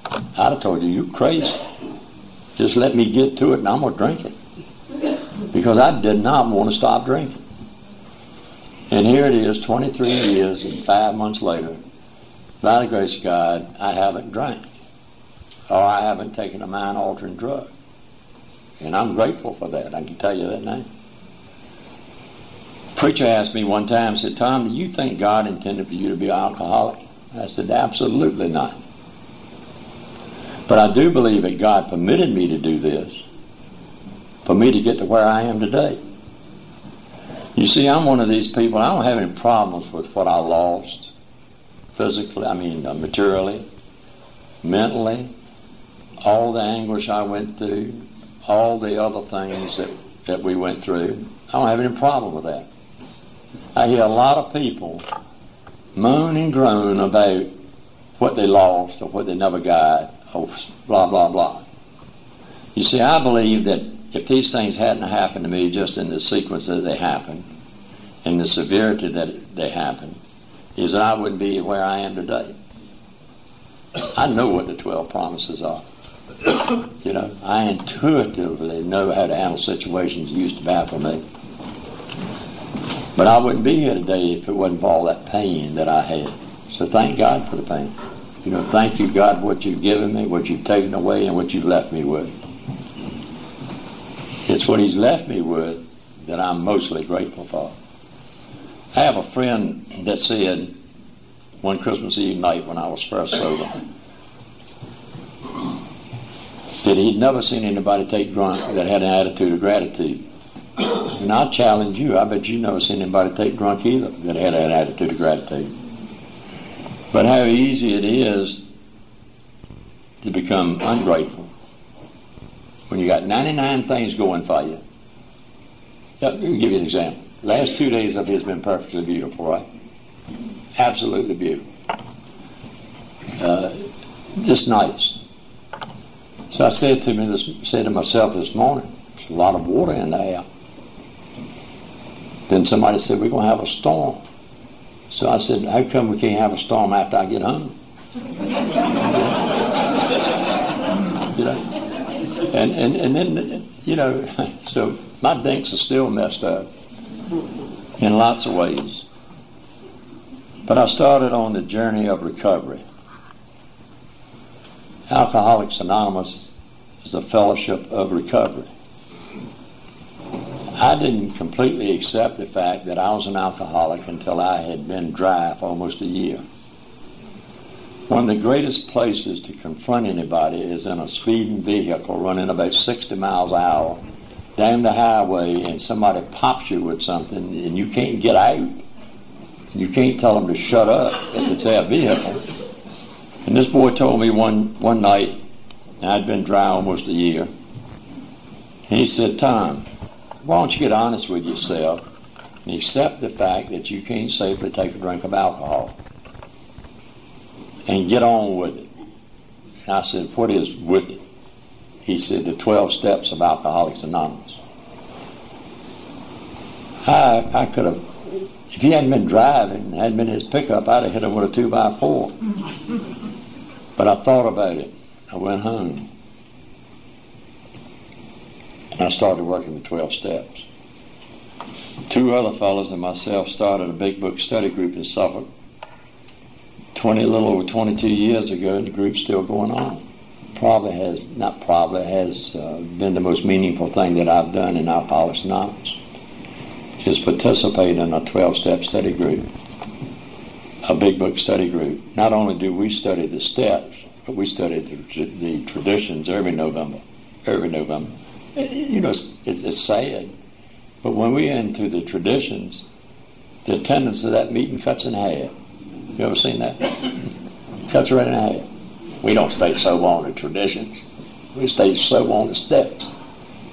I'd have told you, you're crazy. Just let me get to it and I'm going to drink it. Because I did not want to stop drinking. And here it is, 23 years and 5 months later, by the grace of God, I haven't drank. Or I haven't taken a mind-altering drug. And I'm grateful for that, I can tell you that now. A preacher asked me one time, said, Tom, do you think God intended for you to be an alcoholic? I said, absolutely not. But I do believe that God permitted me to do this for me to get to where I am today. You see, I'm one of these people, I don't have any problems with what I lost physically, materially, mentally, all the anguish I went through, all the other things that we went through. I don't have any problem with that. I hear a lot of people moan and groan about what they lost or what they never got, or blah, blah, blah. You see, I believe that if these things hadn't happened to me just in the sequence that they happened, and the severity that they happened, is that I wouldn't be where I am today. I know what the 12 promises are. You know, I intuitively know how to handle situations used to bad for me. But I wouldn't be here today if it wasn't for all that pain that I had. So thank God for the pain. You know, thank you, God, for what you've given me, what you've taken away, and what you've left me with. It's what He's left me with that I'm mostly grateful for. I have a friend that said one Christmas Eve night when I was first sober that he'd never seen anybody take drunk that had an attitude of gratitude. And I challenge you, I bet you've never seen anybody take drunk either that had an attitude of gratitude. But how easy it is to become ungrateful when you got 99 things going for you. Let me give you an example. Last 2 days of it has been perfectly beautiful, right? Absolutely beautiful. Just nice. So I said to myself this morning, there's a lot of water in the air. Then somebody said, we're going to have a storm. So I said, how come we can't have a storm after I get home? You know? And then, you know, so my dinks are still messed up in lots of ways. But I started on the journey of recovery. Alcoholics Anonymous is a fellowship of recovery. I didn't completely accept the fact that I was an alcoholic until I had been dry for almost a year. One of the greatest places to confront anybody is in a speeding vehicle running about 60 miles an hour down the highway, and somebody pops you with something and you can't get out. You can't tell them to shut up if it's their vehicle. And this boy told me one night, and I'd been dry almost a year, and he said, Tom, why don't you get honest with yourself and accept the fact that you can't safely take a drink of alcohol and get on with it. And I said, what is with it? He said, the 12 steps of Alcoholics Anonymous. I could have, if he hadn't been driving, hadn't been in his pickup, I'd have hit him with a 2x4. But I thought about it. I went home. And I started working the 12 steps. 2 other fellows and myself started a big book study group in Suffolk a little over 22 years ago, and the group's still going on. Has been the most meaningful thing that I've done in Alcoholics Anonymous, is participate in a 12-step study group, a big book study group. Not only do we study the steps, but we study the traditions every November. You know, it's sad But when we into the traditions, the attendance of that meeting cuts in half. You ever seen that? Cuts right in half. We don't stay sober on the traditions. We stay sober on the steps.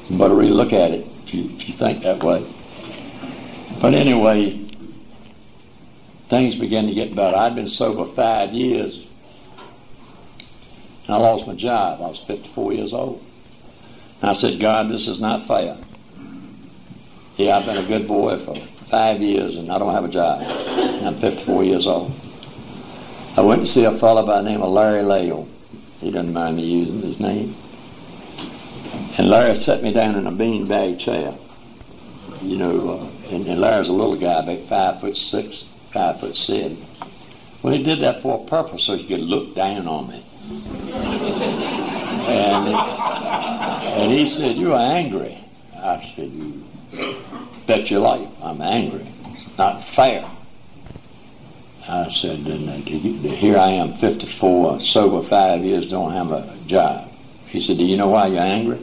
But really look at it if you think that way. But anyway, things began to get better. I'd been sober 5 years, and I lost my job. I was 54 years old. And I said, God, this is not fair. Yeah, I've been a good boy for 5 years, and I don't have a job. And I'm 54 years old. I went to see a fellow by the name of Larry Lale. He doesn't mind me using his name. And Larry set me down in a beanbag chair. You know, and Larry's a little guy, about 5'6", 5'7". Well, he did that for a purpose, so he could look down on me. And he said, "You are angry." I said, "You bet your life I'm angry. It's not fair." I said, and here I am, 54, sober 5 years, don't have a job. He said, "Do you know why you're angry?"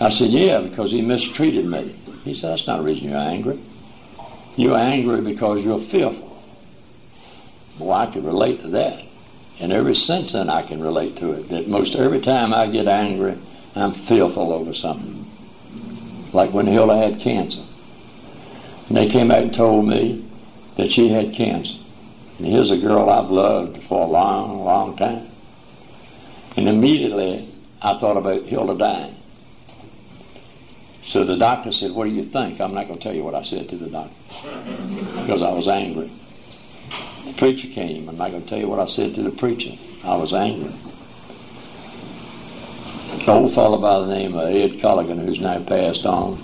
I said, "Yeah, because he mistreated me." He said, "That's not the reason you're angry. You're angry because you're fearful." Well, I could relate to that. And ever since then, I can relate to it. That most every time I get angry, I'm fearful over something. Like when Hilda had cancer. And they came out and told me that she had cancer. And here's a girl I've loved for a long, long time. And immediately, I thought about Hilda dying. So the doctor said, "What do you think?" I'm not going to tell you what I said to the doctor because I was angry. The preacher came. I'm not going to tell you what I said to the preacher. I was angry. An old fellow by the name of Ed Culligan, who's now passed on,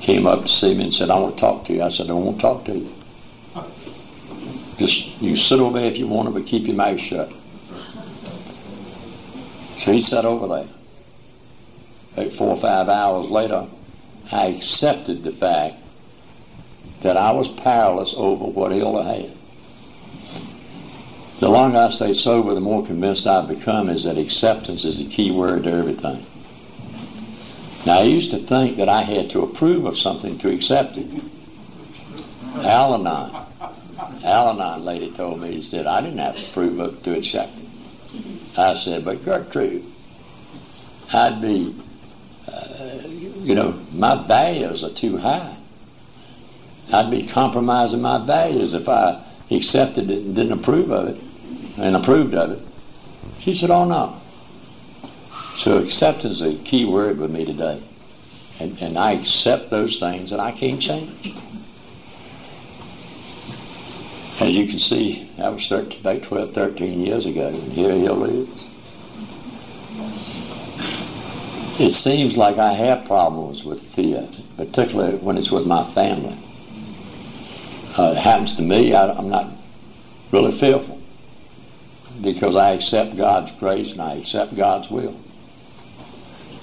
came up to see me and said, "I want to talk to you." I said, "I don't want to talk to you. Just you sit over there if you want to, but keep your mouth shut." So he sat over there. About 4 or 5 hours later, I accepted the fact that I was powerless over what Hilda had. The longer I stay sober, the more convinced I've become is that acceptance is the key word to everything. Now, I used to think that I had to approve of something to accept it. Al-Anon lady told me, he said, "I didn't have to approve of it to accept it." I said, "But Gertrude, I'd be, my values are too high. I'd be compromising my values if I accepted it and didn't approve of it, and approved of it." She said, "Oh, no." So acceptance is a key word with me today. And I accept those things that I can't change. As you can see, that was about 12, 13 years ago, and here he is. It seems like I have problems with fear, particularly when it's with my family. It happens to me, I'm not really fearful because I accept God's grace and I accept God's will.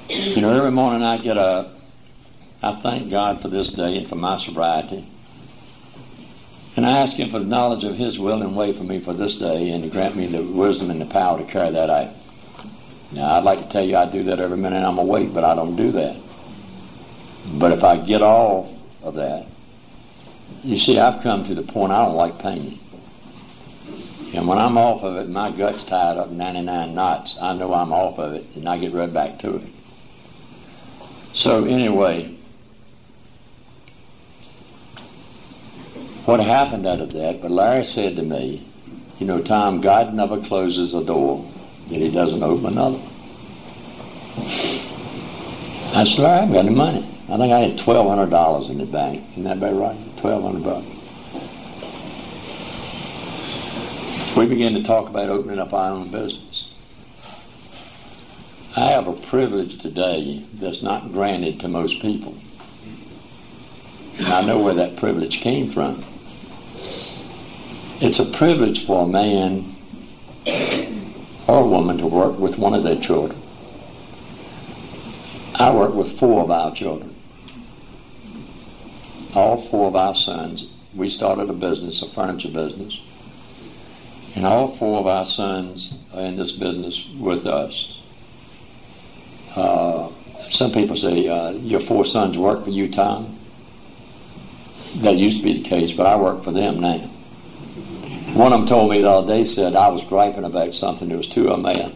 You know, every morning I get up, I thank God for this day and for my sobriety. And I ask Him for the knowledge of His will and way for me for this day and to grant me the wisdom and the power to carry that out. Now, I'd like to tell you I do that every minute I'm awake, but I don't do that. But if I get off of that, you see, I've come to the point I don't like pain. And when I'm off of it, my gut's tied up 99 knots. I know I'm off of it, and I get right back to it. So anyway, what happened out of that, but Larry said to me, "You know, Tom, God never closes a door that He doesn't open another." I said, "Larry, I haven't got any money." I think I had $1,200 in the bank. Isn't that about right? $1,200. We began to talk about opening up our own business. I have a privilege today that's not granted to most people. And I know where that privilege came from. It's a privilege for a man or a woman to work with one of their children. I work with 4 of our children. All 4 of our sons. We started a business, a furniture business. And all 4 of our sons are in this business with us. Some people say, your 4 sons work for you, Tom. That used to be the case, but I work for them now. One of them told me the other day, said I was griping about something. There was 2 of them there.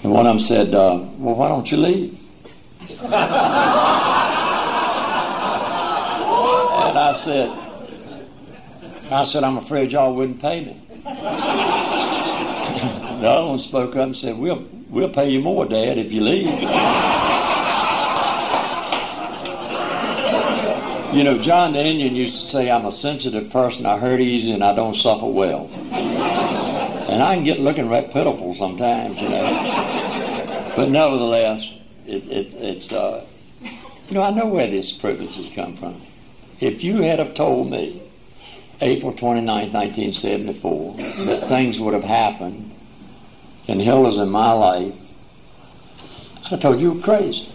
And one of them said, well, why don't you leave? And I said, I'm afraid y'all wouldn't pay me. The other one spoke up and said, we'll pay you more, Dad, if you leave. You know, John the Indian used to say, I'm a sensitive person, I hurt easy, and I don't suffer well. And I can get looking right pitiful sometimes, you know. But nevertheless, it's you know, I know where this privilege has come from. If you had have told me April 29, 1974, that things would have happened in Hilda's in my life, I'd have told you were crazy.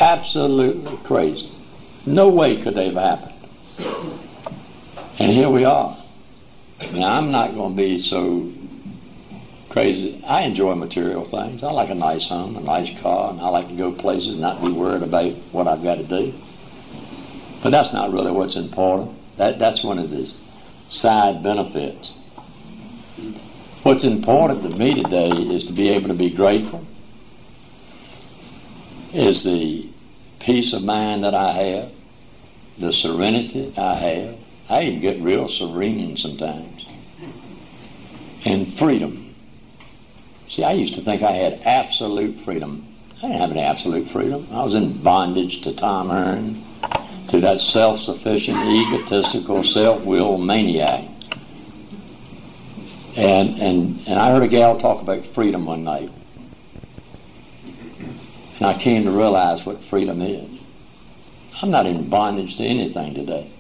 Absolutely crazy. No way could they have happened. And here we are. Now, I'm not going to be so crazy. I enjoy material things. I like a nice home, a nice car, and I like to go places and not be worried about what I've got to do. But that's not really what's important. That's one of the side benefits. What's important to me today is to be able to be grateful, is the peace of mind that I have, the serenity I have. I even get real serene sometimes. And freedom. See, I used to think I had absolute freedom. I didn't have any absolute freedom. I was in bondage to Tom Hearn, to that self-sufficient, egotistical, self-willed maniac. And I heard a gal talk about freedom one night. And I came to realize what freedom is. I'm not in bondage to anything today.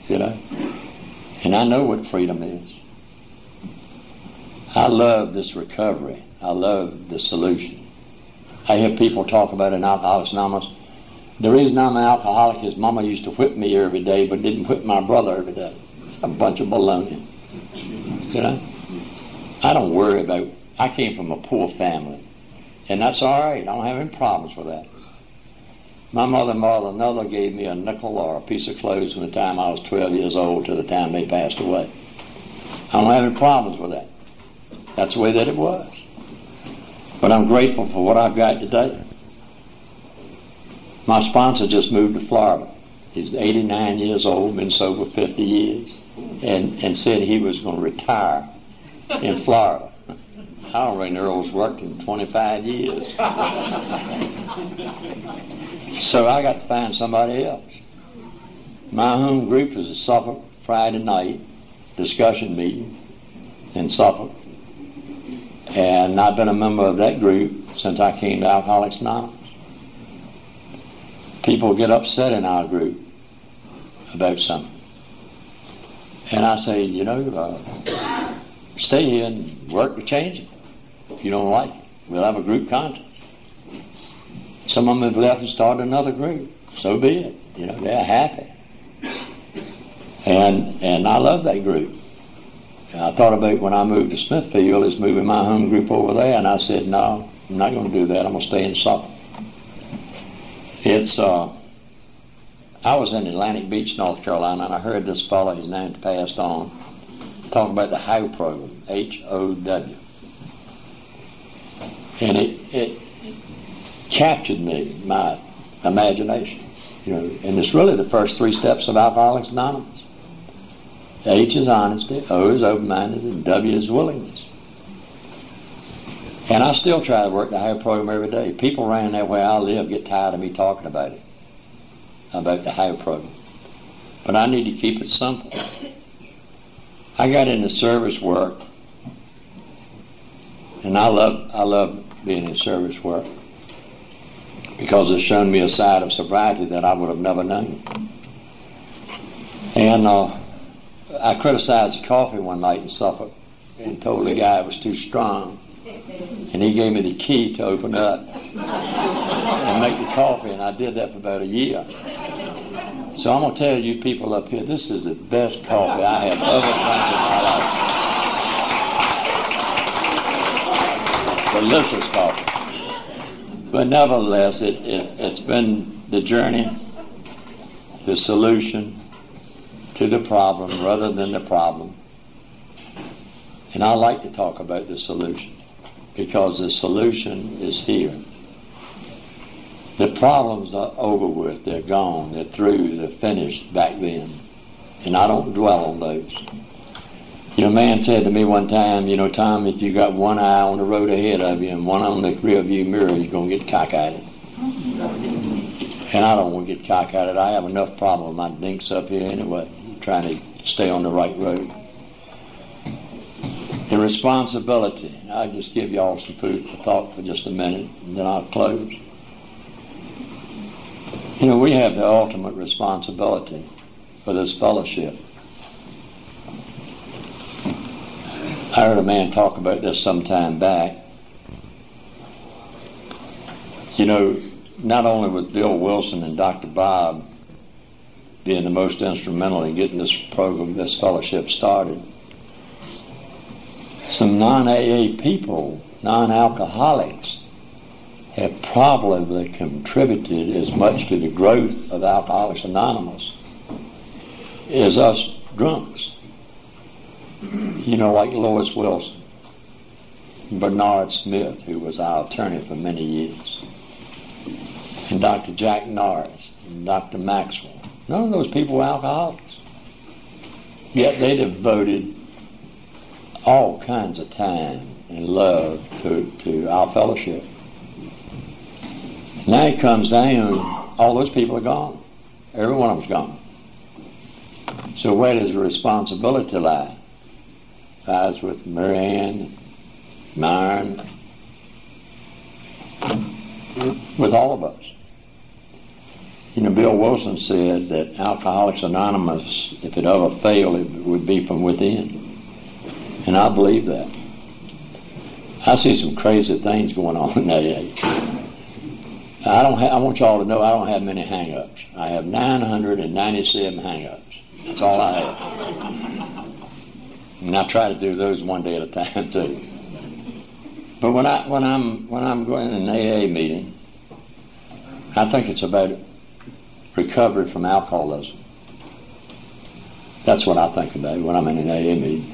You know? And I know what freedom is. I love this recovery. I love the solution. I hear people talk about in Alcoholics Anonymous. The reason I'm an alcoholic is Mama used to whip me every day, but didn't whip my brother every day. A bunch of baloney. You know? I don't worry about... I came from a poor family. And that's all right. I don't have any problems with that. My mother and mother gave me a nickel or a piece of clothes from the time I was 12 years old to the time they passed away. I don't have any problems with that. That's the way that it was. But I'm grateful for what I've got today. My sponsor just moved to Florida. He's 89 years old, been sober 50 years, and said he was going to retire in Florida. I already know Earl's worked in 25 years. So I got to find somebody else. My home group is a Suffolk Friday night discussion meeting in Suffolk. And I've been a member of that group since I came to Alcoholics Anonymous. People get upset in our group about something. And I say, you know, stay here and work to change it. If you don't like it, we'll have a group contest. Some of them have left and started another group. So be it. You know, they're happy. And I love that group. And I thought about when I moved to Smithfield, is moving my home group over there, and I said, no, I'm not going to do that. I'm going to stay in Suffolk. I was in Atlantic Beach, North Carolina, and I heard this fellow, his name's passed on, talk about the HOW program, H-O-W. And it captured me, my imagination. You know, and it's really the first 3 steps of Alcoholics Anonymous. H is honesty, O is open-minded, and W is willingness. And I still try to work the HOW program every day. People around there where I live get tired of me talking about it, about the HOW program. But I need to keep it simple. I got into service work, and I love being in service work because it's shown me a side of sobriety that I would have never known. And I criticized the coffee one night in Suffolk and told the guy it was too strong. And he gave me the key to open up and make the coffee, and I did that for about a year. So I'm going to tell you people up here, this is the best coffee I have ever drank in my life. Delicious coffee. But nevertheless, it's been the journey, the solution to the problem rather than the problem. And I like to talk about the solution because the solution is here. The problems are over with. They're gone. They're through. They're finished back then. And I don't dwell on those. You know, a man said to me one time, you know, Tom, if you got one eye on the road ahead of you and one on the rear view mirror, you're going to get cockeyed. And I don't want to get cockeyed. I have enough problem with my dinks up here anyway, trying to stay on the right road. The responsibility. I'll just give y'all some food for thought for just a minute, and then I'll close. You know, we have the ultimate responsibility for this fellowship. I heard a man talk about this some time back. You know, not only was Bill Wilson and Dr. Bob being the most instrumental in getting this program, this fellowship started, some non-AA people, non-alcoholics, have probably contributed as much to the growth of Alcoholics Anonymous as us drunks. You know, like Lois Wilson, Bernard Smith, who was our attorney for many years, and Dr. Jack Norris, and Dr. Maxwell. None of those people were alcoholics. Yet they devoted all kinds of time and love to our fellowship. Now it comes down, all those people are gone. Every one of them's gone. So where does the responsibility lie? Lies with Mary Ann, Myron, with all of us. You know, Bill Wilson said that Alcoholics Anonymous, if it ever failed, it would be from within. And I believe that. I see some crazy things going on in AA. I want y'all to know I don't have many hang-ups. I have 997 hang-ups. That's all I have. And I try to do those one day at a time too. But when I'm going to an AA meeting, I think it's about recovery from alcoholism. That's what I think about when I'm in an AA meeting.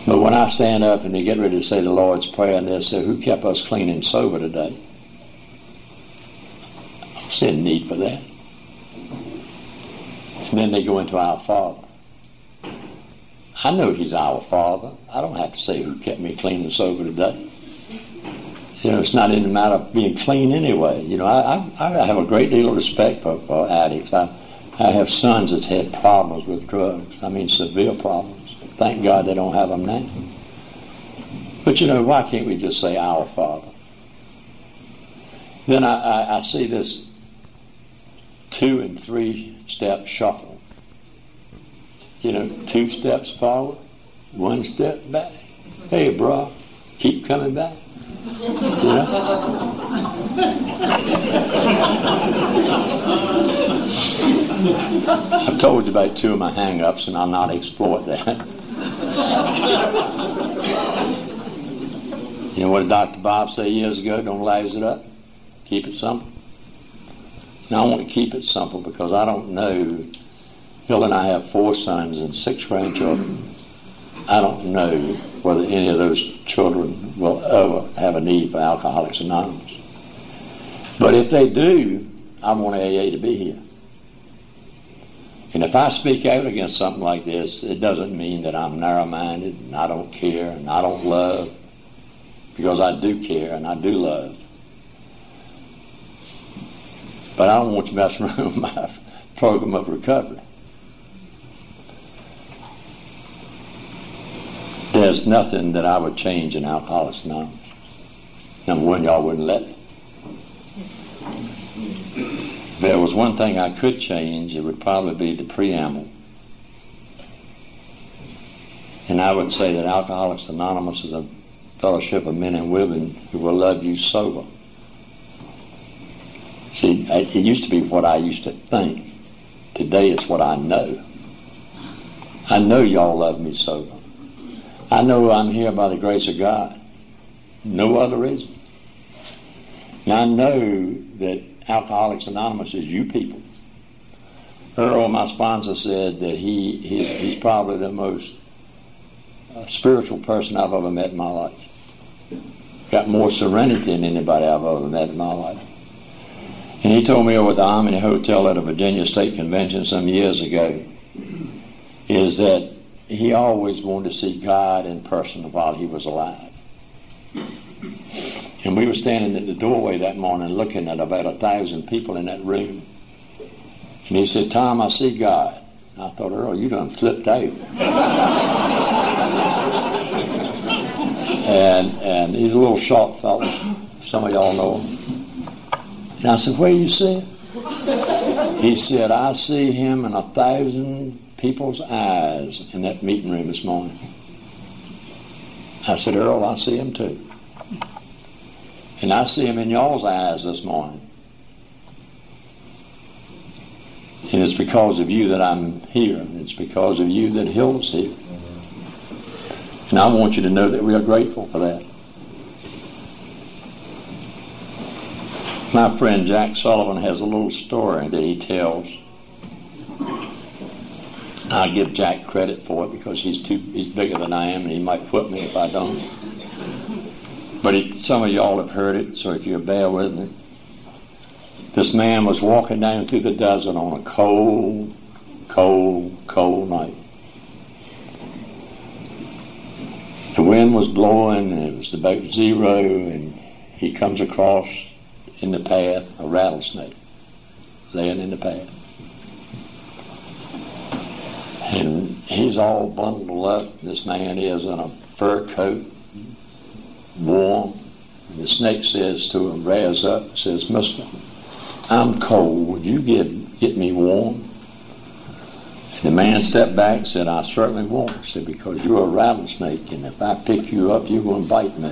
But when I stand up and they get ready to say the Lord's Prayer and they say, who kept us clean and sober today? I don't see a need for that. And then they go into our Father. I know He's our Father. I don't have to say who kept me clean and sober today. You know, it's not in the matter of being clean anyway. You know, I have a great deal of respect for addicts. I have sons that's had problems with drugs. I mean, severe problems. Thank God they don't have them now. But you know, why can't we just say our Father? Then I see this 2 and 3 step shuffle. You know, 2 steps forward, 1 step back. Hey, bro, keep coming back. You know? I've told you about 2 of my hang-ups, and I'll not exploit that. You know what did Dr. Bob say years ago? Don't laze it up. Keep it simple. Now I want to keep it simple because I don't know. Bill and I have 4 sons and 6 grandchildren. I don't know whether any of those children will ever have a need for Alcoholics Anonymous. But if they do, I want AA to be here. And if I speak out against something like this, it doesn't mean that I'm narrow-minded and I don't care and I don't love, because I do care and I do love. But I don't want you messing around with my program of recovery. There's nothing that I would change in Alcoholics Anonymous. Number one, y'all wouldn't let me. If there was one thing I could change, it would probably be the preamble. And I would say that Alcoholics Anonymous is a fellowship of men and women who will love you sober. See, it used to be what I used to think. Today it's what I know. I know y'all love me sober. I know I'm here by the grace of God. No other reason. Now, I know that Alcoholics Anonymous is you people. Earl, my sponsor, said that he's probably the most spiritual person I've ever met in my life. Got more serenity than anybody I've ever met in my life. And he told me over at the Harmony Hotel at a Virginia State Convention some years ago is that he always wanted to see God in person while he was alive. And we were standing at the doorway that morning looking at about 1,000 people in that room. And he said, "Tom, I see God." I thought, "Earl, you done flipped out." and he's a little short fellow. Some of y'all know him. And I said, "Where you see him?" He said, "I see him in 1,000 people's eyes in that meeting room this morning." I said, "Earl, I see him too. And I see him in y'all's eyes this morning. And it's because of you that I'm here. And it's because of you that Hilda's here. And I want you to know that we are grateful for that." My friend Jack Sullivan has a little story that he tells. I give Jack credit for it because he's bigger than I am and he might whip me if I don't. But some of y'all have heard it, so if you'll bear with me. This man was walking down through the desert on a cold, cold, cold night. The wind was blowing and it was about 0, and he comes across in the path a rattlesnake laying in the path. And he's all bundled up, this man is, in a fur coat, warm. And the snake says to him, rears up, says, "Mister, I'm cold. Would you get me warm?" And the man stepped back and said, "I certainly won't." He said, "Because you're a rattlesnake, and if I pick you up, you're going to bite me."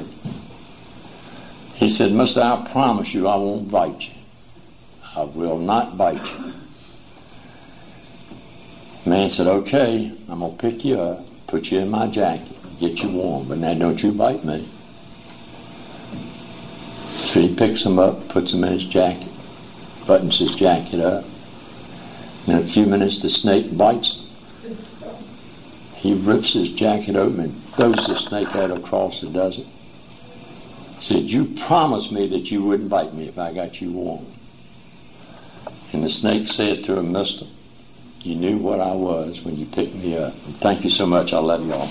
He said, "Mister, I promise you I won't bite you. I will not bite you." The man said, "Okay, I'm going to pick you up, put you in my jacket, get you warm, but now don't you bite me." So he picks him up, puts him in his jacket, buttons his jacket up. In a few minutes, the snake bites him. He rips his jacket open and throws the snake out across the desert. He said, "You promised me that you wouldn't bite me if I got you warm." And the snake said to him, "Mister, you knew what I was when you picked me up. And thank you so much. I love you all."